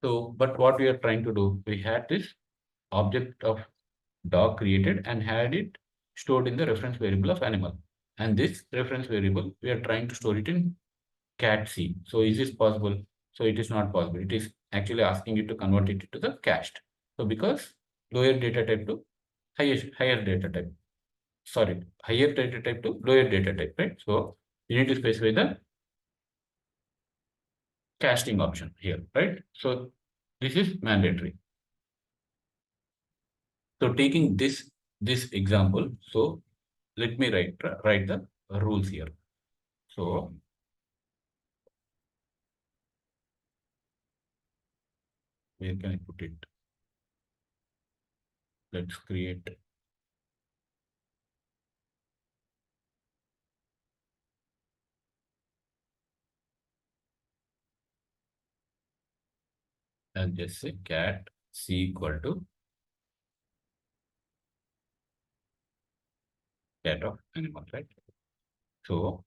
So, but what we are trying to do, we had this object of dog created and had it stored in the reference variable of animal. And this reference variable, we are trying to store it in cat C. So is this possible? So it is not possible. It is actually asking you to convert it to the cached. So because lower data type to higher data type. Sorry, higher data type to lower data type, right? So you need to specify the casting option here, right? So this is mandatory. So taking this example, so let me write the rules here. So where can I put it? Let's create and just say cat c equal to cat of animal, right? So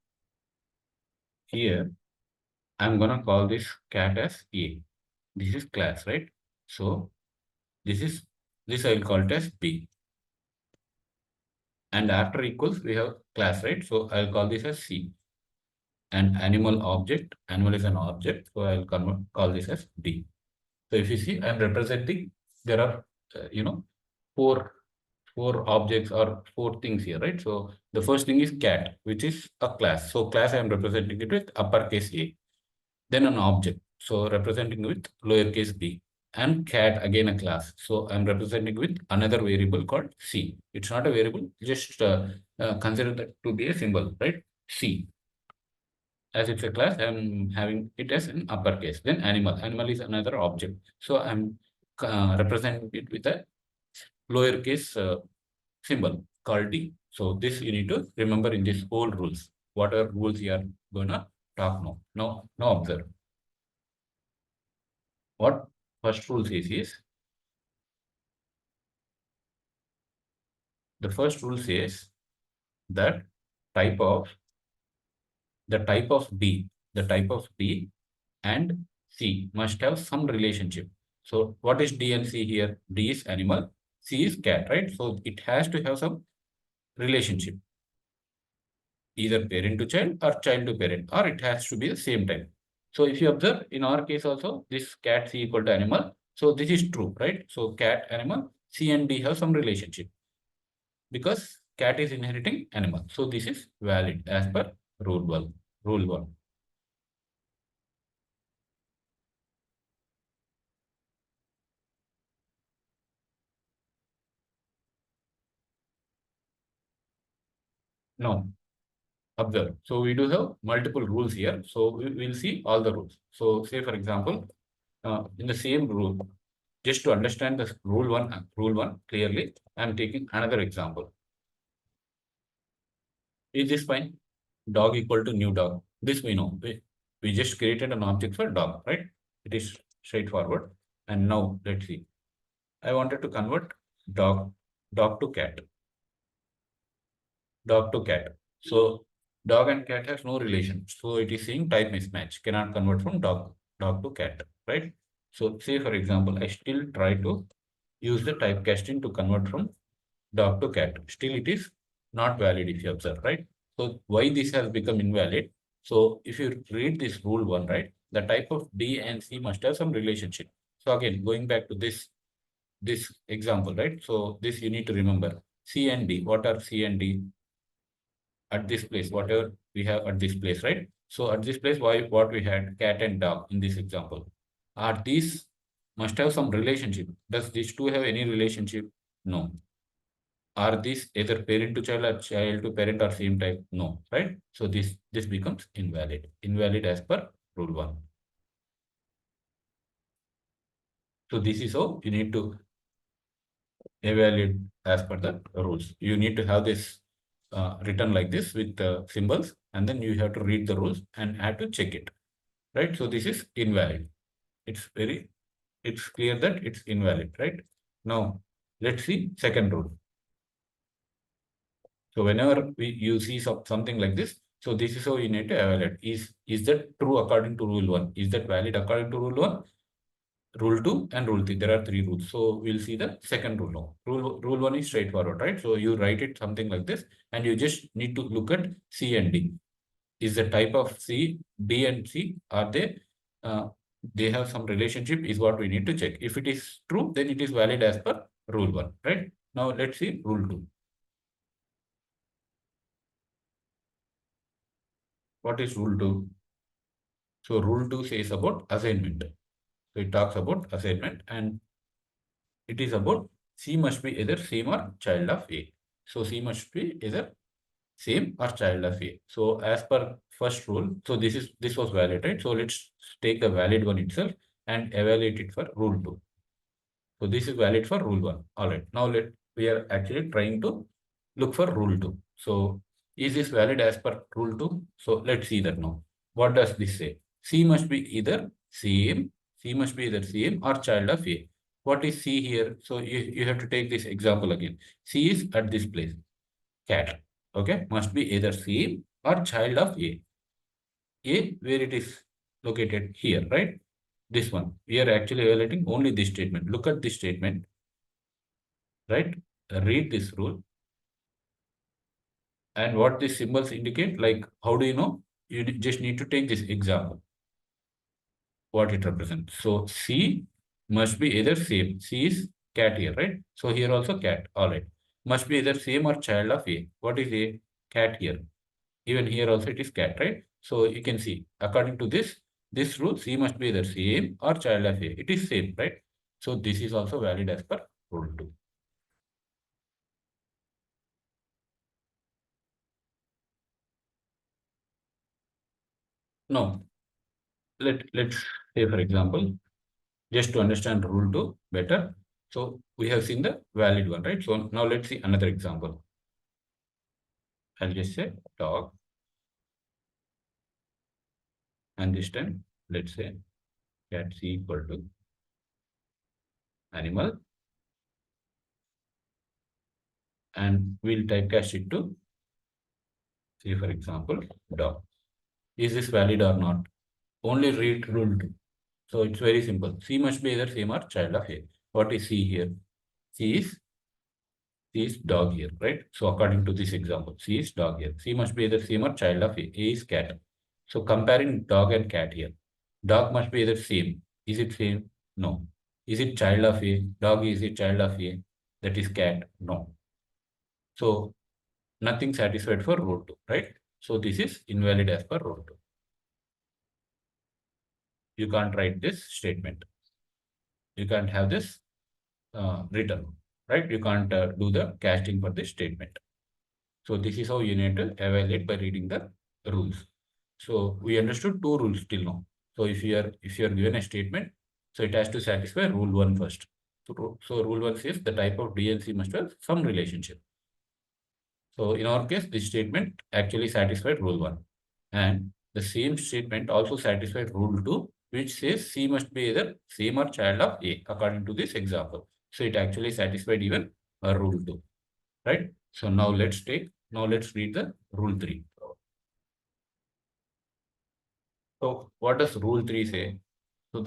here I'm gonna call this cat as A. This is class, right? So this is this I'll call it as B. And after equals we have class, right? So I'll call this as C. And animal object, animal is an object, so I'll call this as D. So if you see, I'm representing, there are, four, four objects or four things here, right? So the first thing is cat, which is a class. So class, I'm representing it with uppercase A. Then an object, so representing with lowercase b. And cat, again a class. So I'm representing with another variable called C. It's not a variable, just consider that to be a symbol, right? C. As it's a class, I'm having it as an uppercase. Then animal. Animal is another object. So I'm representing it with a lowercase symbol called D. So this you need to remember in this whole rules. What are rules you are gonna talk now? Now observe. What first rule says is, the first rule says that type of the type of B and C must have some relationship. So what is D and C here? D is animal, C is cat, right? So it has to have some relationship, either parent to child or child to parent, or it has to be the same type. So if you observe, in our case also, this cat C equal to animal. So this is true, right? So cat, animal, C and D have some relationship because cat is inheriting animal. So this is valid as per rule 1. Rule 1. Now, observe. So we do have multiple rules here. So we will see all the rules. So say for example, in the same rule, just to understand the rule one clearly, I am taking another example. Is this fine? Dog equal to new dog. This we know. We just created an object for dog, right? It is straightforward. And now let's see. I wanted to convert dog, dog to cat, dog to cat. So dog and cat has no relation. So it is saying type mismatch, cannot convert from dog to cat, right? So say for example, I still try to use the typecasting to convert from dog to cat. Still it is not valid if you observe, right? So why this has become invalid? So if you read this rule 1, right, the type of D and C must have some relationship. So again, going back to this example, right? So this you need to remember. C and D, what are C and D? At this place, whatever we have at this place, right? So at this place, what we had cat and dog in this example. Are these must have some relationship? Does these two have any relationship? No. Are these either parent to child or child to parent or same type? No, right? So this becomes invalid. Invalid as per rule 1. So this is how you need to evaluate as per the rules. You need to have this written like this with symbols, and then you have to read the rules and have to check it, right? So this is invalid. It's clear that it's invalid, right? Now let's see second rule. So whenever you see something like this, so this is how you need to evaluate. Is that true according to rule 1? Is that valid according to rule 1? rule 2 and rule 3. There are 3 rules. So we'll see the second rule now. Rule 1 is straightforward, right? So you write it something like this, and you just need to look at C and D. Is the type of C, D and C, are they have some relationship is what we need to check. If it is true, then it is valid as per rule 1, right? Now let's see rule 2. What is rule 2? So rule 2 says about assignment. So it talks about assignment, and it is about C must be either same or child of A. So C must be either same or child of A. So as per first rule, so this was valid, right? So let's take the valid one itself and evaluate it for rule 2. So this is valid for rule 1. All right. Now we are actually trying to look for rule 2. So is this valid as per rule 2? So let's see that now. What does this say? C must be either same, C must be either same or child of A. What is C here? So you have to take this example again. C is at this place, cat. Okay, must be either same or child of A. A, where it is located here, right? This one. We are actually evaluating only this statement. Look at this statement, right? Read this rule. And what these symbols indicate, like, how do you know? You just need to take this example, what it represents. So C must be either same. C is cat here, right? So here also cat. All right. Must be either same or child of A. What is A? Cat here. Even here also it is cat, right? So you can see, according to this rule, C must be either same or child of A. It is same, right? So this is also valid as per rule 2. Now, let's say, for example, just to understand rule 2 better. So we have seen the valid one, right? So now let's see another example. I'll just say dog, and this time let's say cat C equal to animal, and we'll typecast it to, say for example, dog. Is this valid or not? Only read rule 2. So it's very simple. C must be either same or child of A. What is C here? C is dog here, right? So according to this example, C is dog here. C must be either same or child of A. A is cat. So comparing dog and cat here. Dog must be either same. Is it same? No. Is it child of A? Dog is a child of A. That is cat. No. So nothing satisfied for rule 2, right? So this is invalid as per rule 2. You can't write this statement. You can't have this written, right? You can't do the casting for this statement. So this is how you need to evaluate by reading the rules. So we understood 2 rules till now. So if you are given a statement, so it has to satisfy rule 1 first. So rule 1 says the type of DNC must have some relationship. So in our case, this statement actually satisfied rule 1. And the same statement also satisfied rule 2, which says C must be either same or child of A, according to this example. So it actually satisfied even rule 2, right? So now let's read the rule 3. So what does rule 3 say? So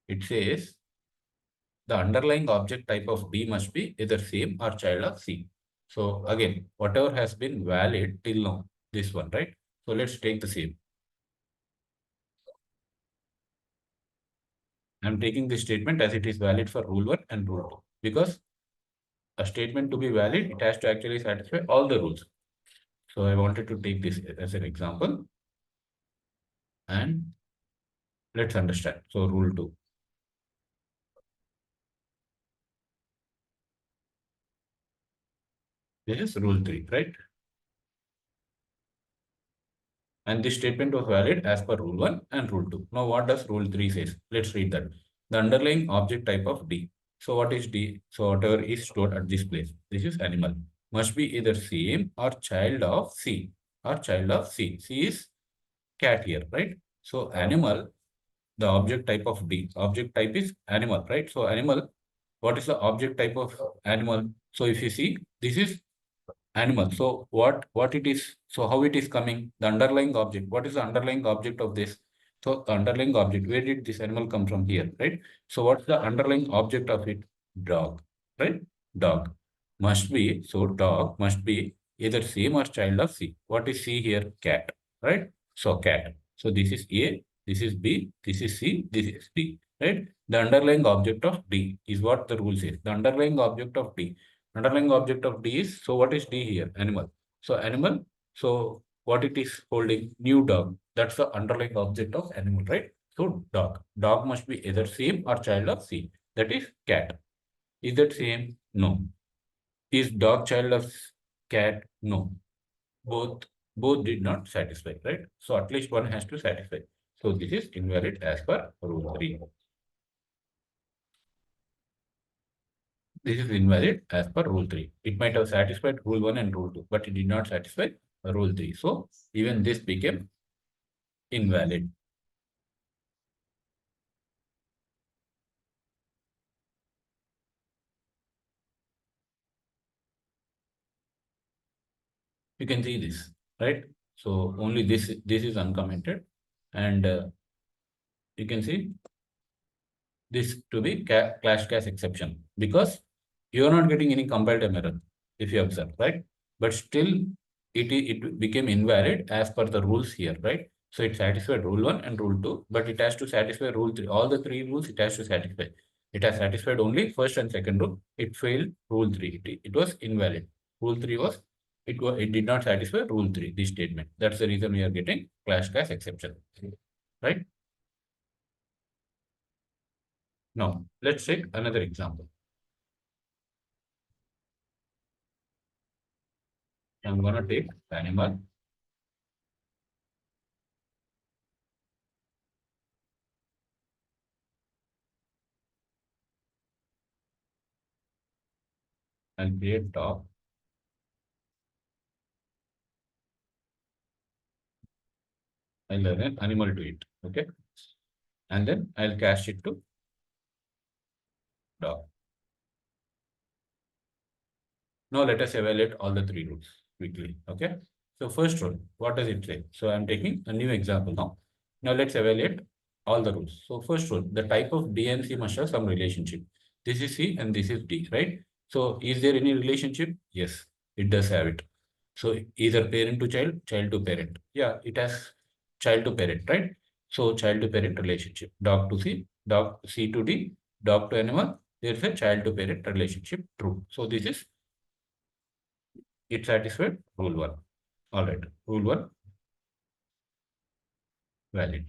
it says the underlying object type of B must be either same or child of C. So again, whatever has been valid till now, this one, right? So let's take the same. I'm taking this statement as it is valid for rule 1 and rule 2, because a statement to be valid, it has to actually satisfy all the rules. So I wanted to take this as an example, and let's understand. So rule 2. This is rule 3, right? And this statement was valid as per rule 1 and rule 2. Now what does rule 3 says? Let's read that. The underlying object type of D. So what is D? So whatever is stored at this place. This is animal. Must be either same or child of C. Or child of C. C is cat here, right? So animal, the object type of D. Object type is animal, right? So animal, what is the object type of animal? So if you see, this is animal. So what it is? So how it is coming? The underlying object. What is the underlying object of this? So underlying object, where did this animal come from? Here, right? So what's the underlying object of it? Dog, right? Dog must be, so dog must be either same or child of C. What is C here? Cat, right? So cat. So this is A, this is B, this is C, this is D, right? The underlying object of D is what the rule says. The underlying object of D. Underlying object of D is, so what is D here? Animal. So animal, so what it is holding? New dog. That's the underlying object of animal, right? So dog. Dog must be either same or child of C. That is cat. Is that same? No. Is dog child of cat? No. Both both did not satisfy, right? So at least one has to satisfy. So this is invalid as per rule 3. This is invalid as per rule 3. It might have satisfied rule 1 and rule 2, but it did not satisfy rule 3. So even this became invalid. You can see this, right? So only this is uncommented, and you can see this to be clash cache exception because you are not getting any compile time error if you observe, right? But still it became invalid as per the rules here, right? So it satisfied rule 1 and rule 2, but it has to satisfy rule 3. All the three rules it has to satisfy. It has satisfied only first and second rule. It failed rule 3. It was invalid. Rule 3 was, it did not satisfy rule 3, this statement. That's the reason we are getting clash cache exception, right? Now, let's take another example. I'm going to take animal. I'll create dog. I'll add an animal to it. Okay. And then I'll cache it to dog. Now let us evaluate all the three rules quickly. Okay. So first rule, what does it say? So I'm taking a new example now. Now let's evaluate all the rules. So first rule, the type of D and C must have some relationship. This is C and this is D, right? So is there any relationship? Yes, it does have it. So either parent to child, child to parent. Yeah, it has child to parent, right? So child to parent relationship. Dog to C, dog C to D, dog to animal. There's a child to parent relationship. True. So this is, it satisfied rule 1. All right. Rule 1 valid.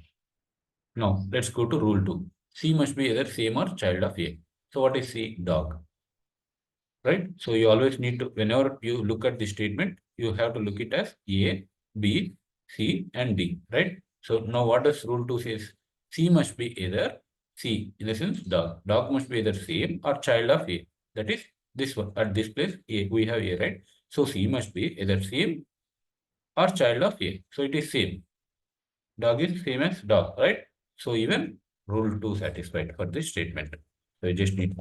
Now let's go to rule 2. C must be either same or child of A. So what is C? Dog. Right? So you always need to, whenever you look at the statement, you have to look it as A, B, C, and D. Right? So now what does rule 2 says? C must be either C, in the sense dog. Dog must be either same or child of A. That is this one. At this place, A, we have A, right? So C must be either same or child of A. So it is same. Dog is same as dog, right? So even rule 2 satisfied for this statement. So you just need,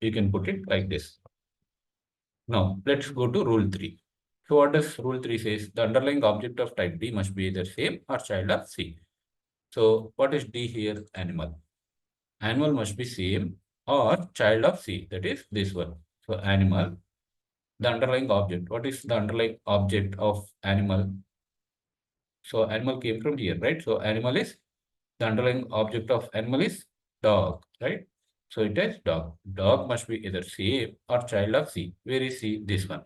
you can put it like this. Now let's go to rule 3. So what does rule 3 says? The underlying object of type D must be either same or child of C. So what is D here? Animal. Animal must be same or child of C. That is this one. So animal, the underlying object. What is the underlying object of animal? So animal came from here, right? So animal is, the underlying object of animal is dog, right? So it is dog. Dog must be either same or child of C. Where is C? This one.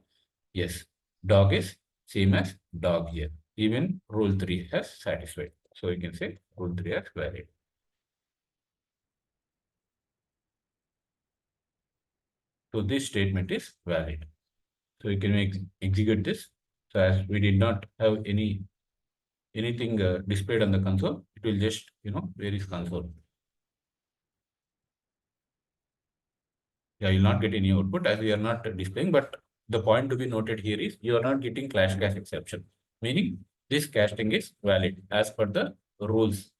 Yes, dog is same as dog here. Even rule 3 has satisfied. So you can say rule 3 is valid. So this statement is valid. So you can execute this. So as we did not have anything displayed on the console, it will just, where is console? Yeah, you'll not get any output as we are not displaying, but the point to be noted here is you are not getting clash cache exception, meaning this casting is valid as per the rules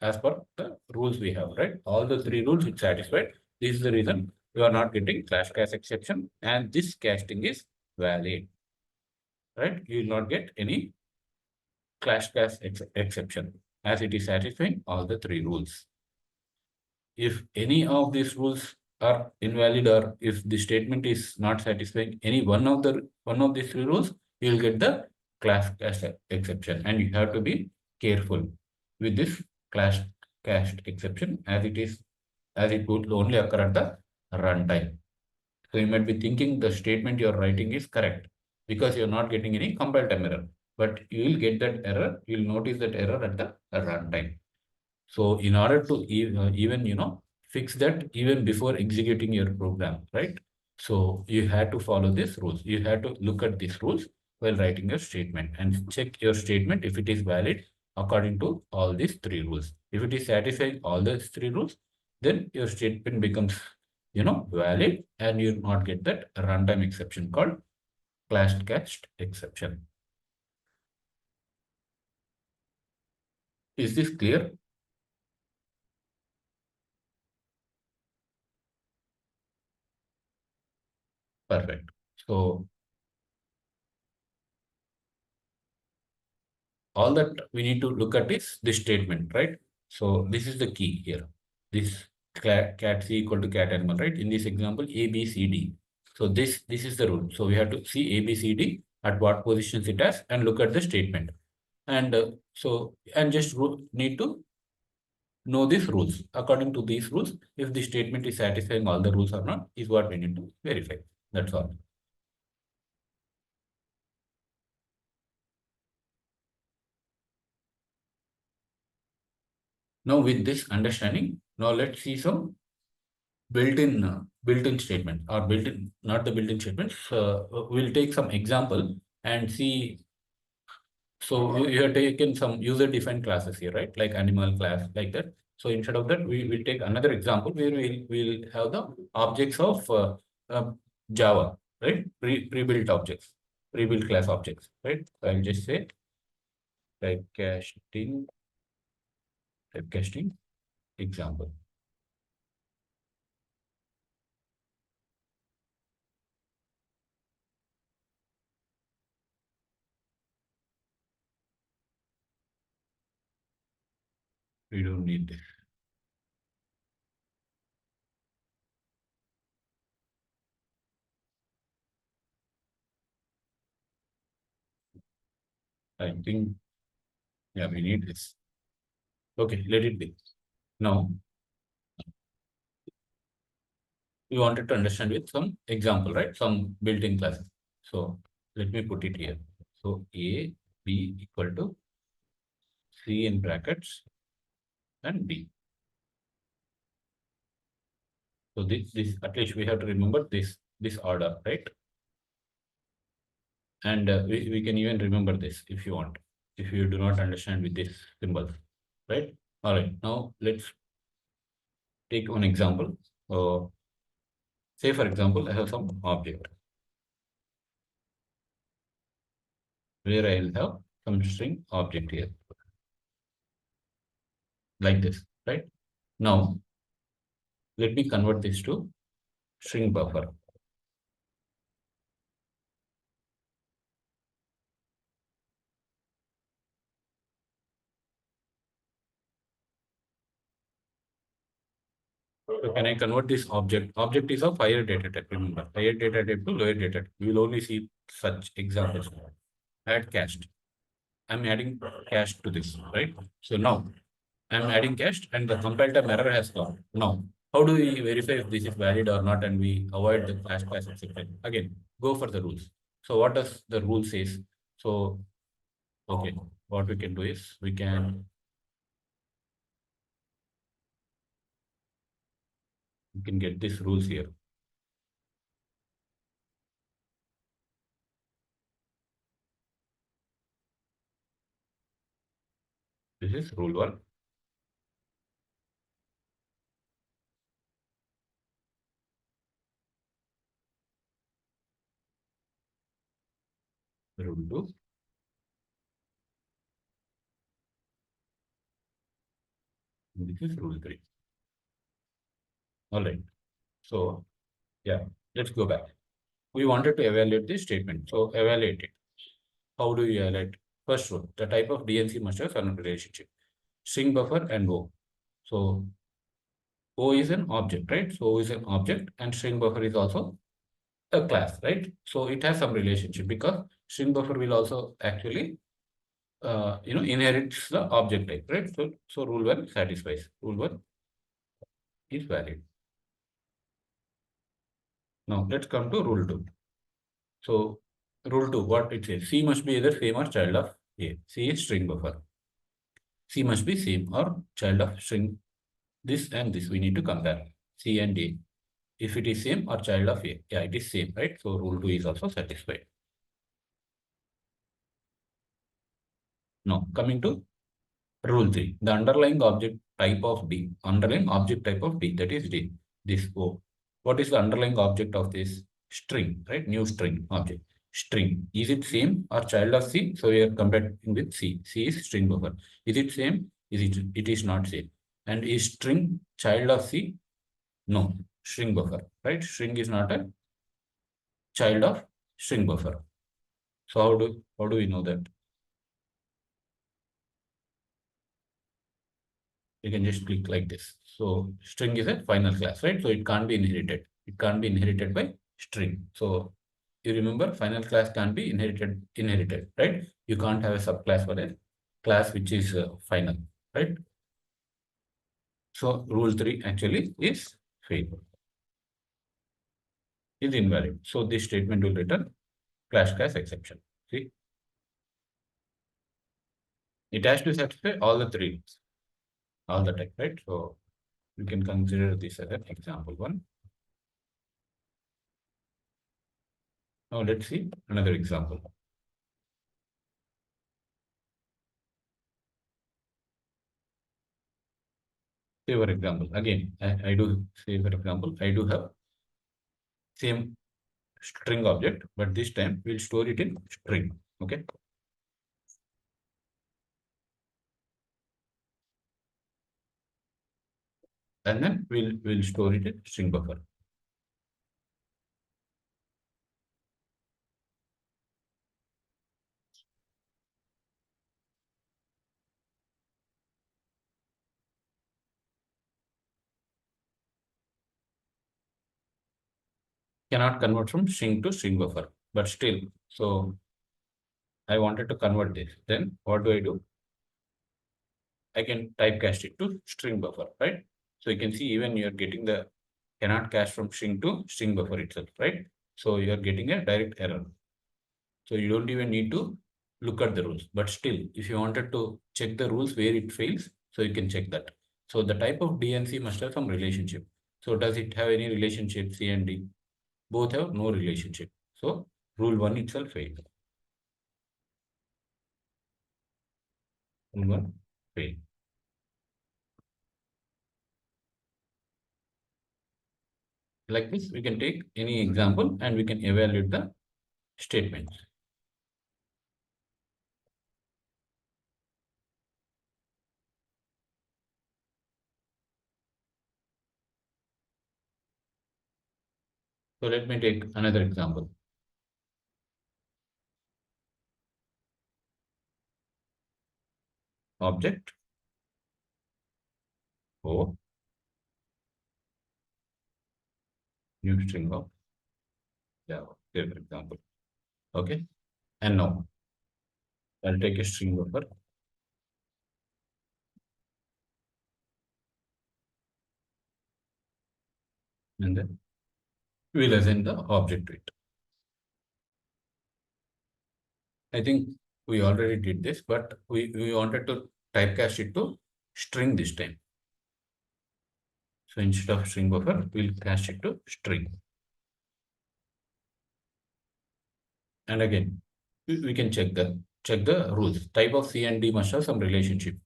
we have, right? All the three rules it satisfied. This is the reason you are not getting clash cache exception, and this casting is valid, right? You will not get any clash cache exception. as it is satisfying all the three rules. If any of these rules are invalid, or if the statement is not satisfying any one of these three rules, you will get the class cast exception, and you have to be careful with this class cast exception, as it would only occur at the runtime. So you might be thinking the statement you're writing is correct because you're not getting any compile time error, but you will get that error. You'll notice that error at the runtime. So in order to even fix that even before executing your program, right? So you had to follow these rules. You had to look at these rules while writing your statement and check your statement if it is valid according to all these three rules. If it is satisfying all these three rules, then your statement becomes valid, and you not get that runtime exception called class cached exception. Is this clear? Perfect. So all that we need to look at is this statement, right? So this is the key here. This cat c equal to cat animal, right? In this example, A, B, C, D. So this is the rule. So we have to see A, B, C, D at what positions it has and look at the statement. And and just need to know these rules. According to these rules, if the statement is satisfying all the rules or not, is what we need to verify. That's all. Now with this understanding, now let's see some built-in statement, or built-in, not the built-in statements. We'll take some example and see. So you have taken some user-defined classes here, right? Like animal class, like that. So instead of that, we will take another example where we'll have the objects of Java, right? Pre-built objects, pre-built class objects, right? So I'll just say typecasting, typecasting example. We don't need this. I think, yeah, we need this. Okay, let it be. Now, we wanted to understand with some example, right? Some built-in classes. So let me put it here. So A, B equal to C in brackets and D. So this at least we have to remember this order, right? And we can even remember this if you want, if you do not understand with this symbol, right? All right, now let's take one example. Say for example, I have some object where I'll have some string object here, like this, right? Now, let me convert this to string buffer. So can I convert this object? Object is of higher data type, remember. Higher data type to lower data type. We will only see such examples. Add cast. I'm adding cast to this, right? So now I'm adding cast and the compile time error has gone. Now, how do we verify if this is valid or not and we avoid the class exception? Again, go for the rules. So what does the rule says? So, okay, what we can do is we can get these rules here. This is rule 1. Rule 2. This is rule 3. All right. So yeah, let's go back. We wanted to evaluate this statement. So evaluate it. How do you evaluate? First rule, the type of DNC must have some relationship. string buffer and O. So O is an object, right? So O is an object and string buffer is also a class, right? So it has some relationship because string buffer will also actually inherits the object type, right? So rule one satisfies. Rule one is valid. Now let's come to rule two. So rule two, what it says? C must be either same or child of A. C is string buffer. C must be same or child of string. This and this we need to compare. C and A. If it is same or child of A, yeah, it is same, right? So rule two is also satisfied. Now coming to rule 3, the underlying object type of D, underlying object type of D, that is D, this O. What is the underlying object of this string, right? New string object. String, is it same or child of C? So we are comparing with C. C is string buffer. Is it same? It is not same. And is string child of C? No, string buffer, right? String is not a child of string buffer. So how do we know that? You can just click like this. So string is a final class, right? So it can't be inherited. It can't be inherited by string. So you remember final class can't be inherited, right? You can't have a subclass for a class which is final, right? So rule 3 actually is fail, is invalid. So this statement will return class exception. See, it has to satisfy all the three, all the time, right? So you can consider this as an example one. Now let's see another example. Say for example, again, I do say for example, I do have same string object, but this time we'll store it in string. Okay. And then we'll store it in string buffer. Cannot convert from string to string buffer, but still, so I wanted to convert this. Then what do? I can typecast it to string buffer, right? So you can see even you're getting the cannot cast from string to string buffer itself, right? So you're getting a direct error. So you don't even need to look at the rules. But still, if you wanted to check the rules where it fails, so you can check that. So the type of D and C must have some relationship. So does it have any relationship, C and D? Both have no relationship. So rule 1 itself failed. Rule 1 failed. Like this, we can take any example and we can evaluate the statements. So let me take another example. Object O, new string of Java, say for example. Okay. And now I'll take a string buffer and then we'll assign the object to it. I think we already did this, but we wanted to typecast it to string this time. So instead of string buffer, we'll cast it to string. And again, we can check the rules. Type of C and D must have some relationship.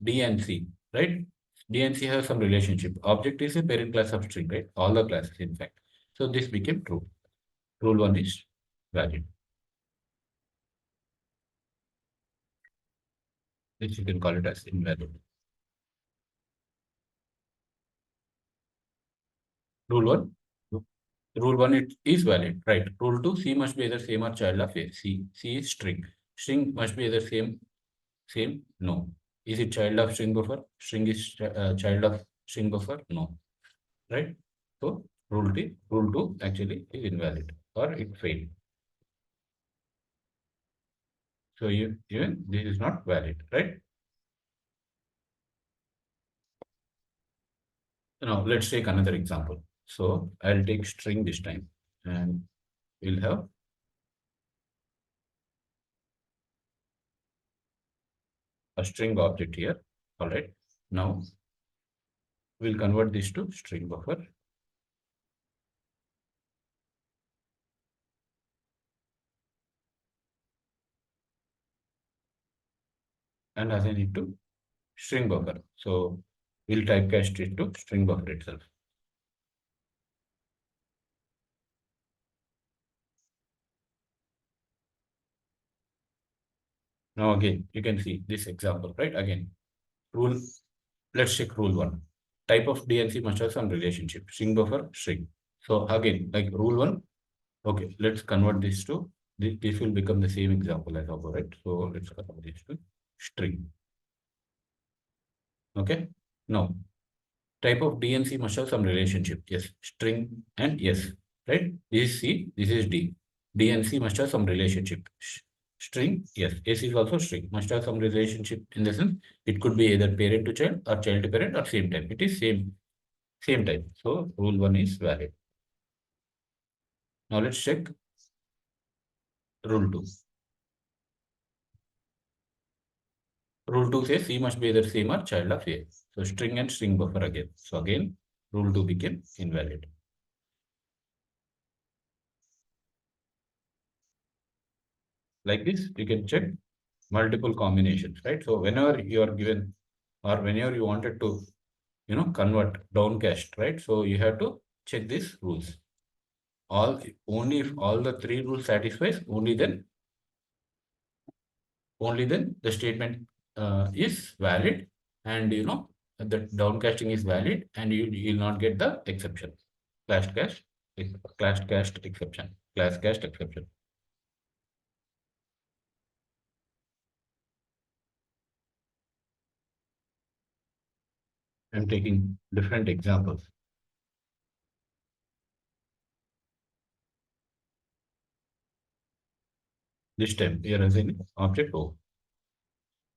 D and C, right? D and C have some relationship. Object is a parent class of string, right? All the classes, in fact. So this became true. Rule 1 is valid. Which you can call it as invalid. Rule 1. Rule 1 it is valid, right? Rule 2, C must be either same or child of A. C is string. String must be either same, no. Is it child of string buffer? String is child of string buffer? No, right? So rule 2 actually is invalid or it failed. So even this is not valid, right? Now let's take another example. So I'll take string this time and we'll have a string object here. All right. Now we'll convert this to string buffer and assign it to string buffer. So we'll typecast it to string buffer itself. Now again, you can see this example, right? Again, rule, let's check rule 1. Type of DNC must have some relationship. String buffer, string. So again, like rule 1, okay, let's convert this to, this will become the same example as above, right? So let's convert this to string. Okay. Now, type of DNC must have some relationship. Yes, string and yes, right? This is C, this is D. DNC must have some relationship. String, yes. S is also string. Must have some relationship in the sense it could be either parent to child or child to parent or same type. It is same type. So rule 1 is valid. Now let's check rule 2. Rule 2 says C must be either same or child of A. So string and string buffer again. So again, rule 2 became invalid. Like this, you can check multiple combinations, right? So whenever you are given or whenever you wanted to, convert downcast, right? So you have to check these rules. Only if all the three rules satisfies, only then the statement is valid, and the downcasting is valid, and you will not get the exception. Class cast, class cast exception, class cast exception. I'm taking different examples. This time we are assigning object O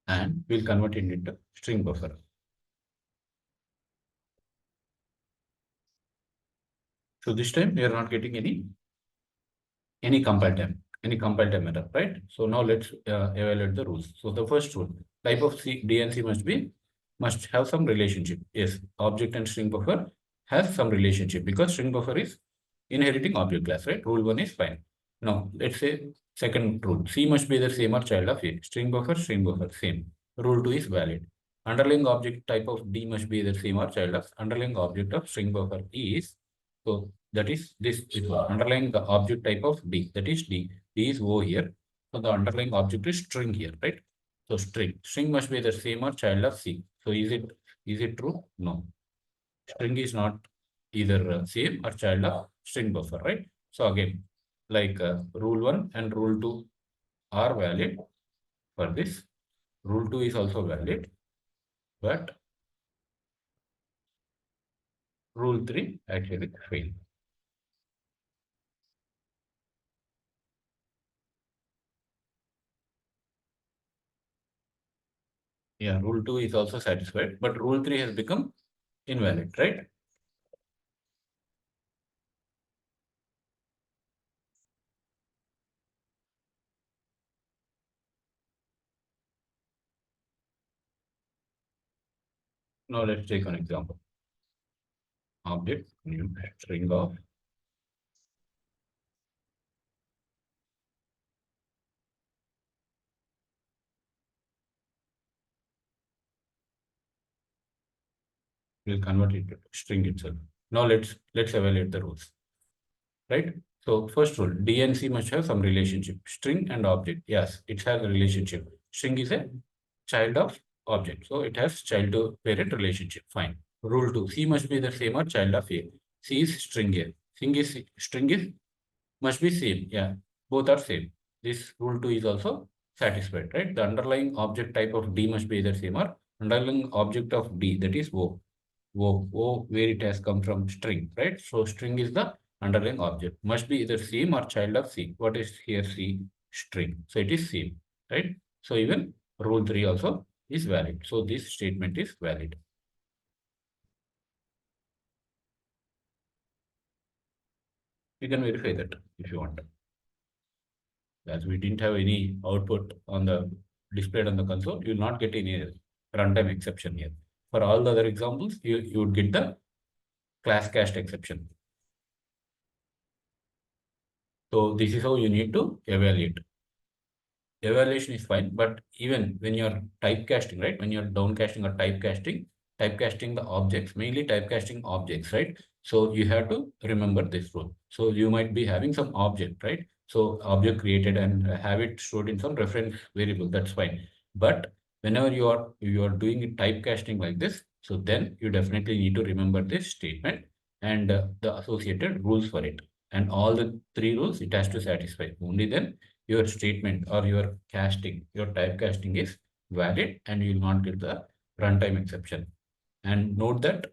and we'll convert it into string buffer. So this time we are not getting any compile time error, right? So now let's evaluate the rules. So the first rule, type of DNC must have some relationship. Yes, object and string buffer has some relationship because string buffer is inheriting object class, right? Rule 1 is fine. Now let's say second rule, C must be the same or child of A. String buffer, same. Rule 2 is valid. Underlying object type of D must be the same or child of underlying object of string buffer is. So that is this is underlying the object type of D. That is D. D is O here. So the underlying object is string here, right? So string. String must be the same or child of C. So is it true? No. String is not either same or child of string buffer, right? So again, like rule 1 and rule 2 are valid for this. Rule 2 is also valid, but rule 3 actually failed. Yeah, rule 2 is also satisfied, but rule 3 has become invalid, right? Now let's take an example. Object new string of we'll convert it to string itself. Now let's evaluate the rules, right? So first rule, DNC must have some relationship. String and object. Yes, it has a relationship. String is a child of object. So it has child to parent relationship. Fine. Rule 2, C must be the same or child of A. C is string here. String is must be same. Yeah, both are same. This rule 2 is also satisfied, right? The underlying object type of D must be either same or underlying object of D, that is O. O, where it has come from string, right? So string is the underlying object. Must be either same or child of C. What is here C? String. So it is same, right? So even rule 3 also is valid. So this statement is valid. You can verify that if you want. As we didn't have any output on the displayed on the console, you will not get any runtime exception here. For all the other examples, you would get the class cast exception. So this is how you need to evaluate. Evaluation is fine, but even when you're typecasting, right? When you're downcasting or typecasting the objects, mainly typecasting objects, right? So you have to remember this rule. So you might be having some object, right? So object created and have it stored in some reference variable. That's fine. But whenever you are doing it typecasting like this, so then you definitely need to remember this statement and the associated rules for it. And all the three rules it has to satisfy. Only then your statement or your casting, your typecasting is valid and you will not get the runtime exception. And note that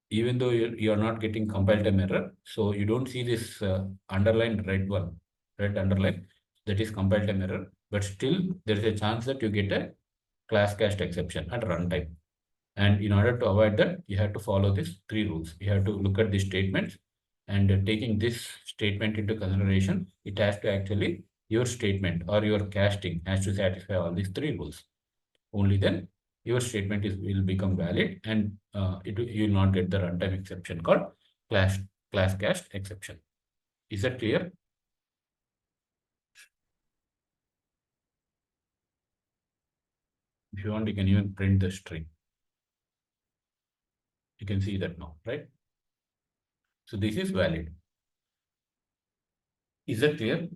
even though you're not getting compile time error, so you don't see this underlined red one, red underline, that is compile time error, but still there is a chance that you get a class cast exception at runtime. And in order to avoid that, you have to follow these three rules. You have to look at the statements and taking this statement into consideration, it has to actually, your statement or your casting has to satisfy all these three rules. Only then your statement will become valid and you will not get the runtime exception called class cast exception. Is that clear? If you want, you can even print the string. You can see that now, right? So this is valid. Is that clear?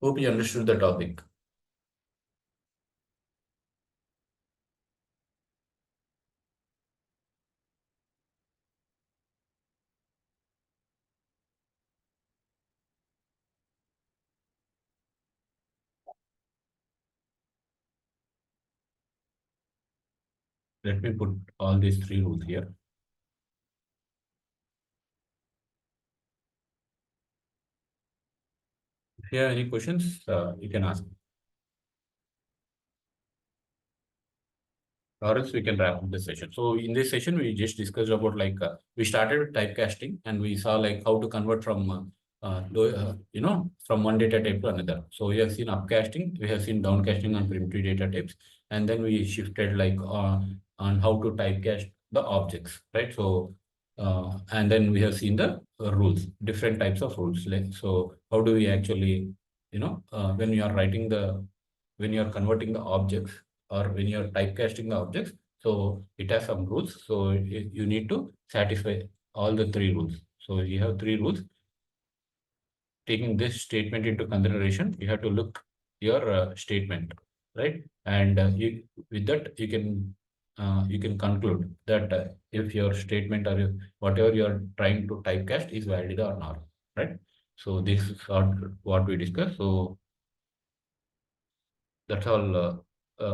Hope you understood the topic. Let me put all these three rules here. If you have any questions, you can ask. Or else we can wrap up the session. So in this session, we just discussed about like we started with typecasting and we saw like how to convert from from one data type to another. So we have seen upcasting, we have seen downcasting on primitive data types, and then we shifted like on how to typecast the objects, right? So and then we have seen the rules, different types of rules. Like, so how do we actually, when you are writing when you are converting the objects or when you are typecasting the objects, so it has some rules. So you need to satisfy all the three rules. So you have three rules. Taking this statement into consideration, you have to look your statement, right? And with that, you can conclude that if your statement or whatever you are trying to typecast is valid or not, right? So this is what we discussed. So that's all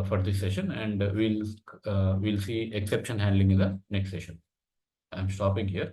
for this session, and we'll see exception handling in the next session. I'm stopping here.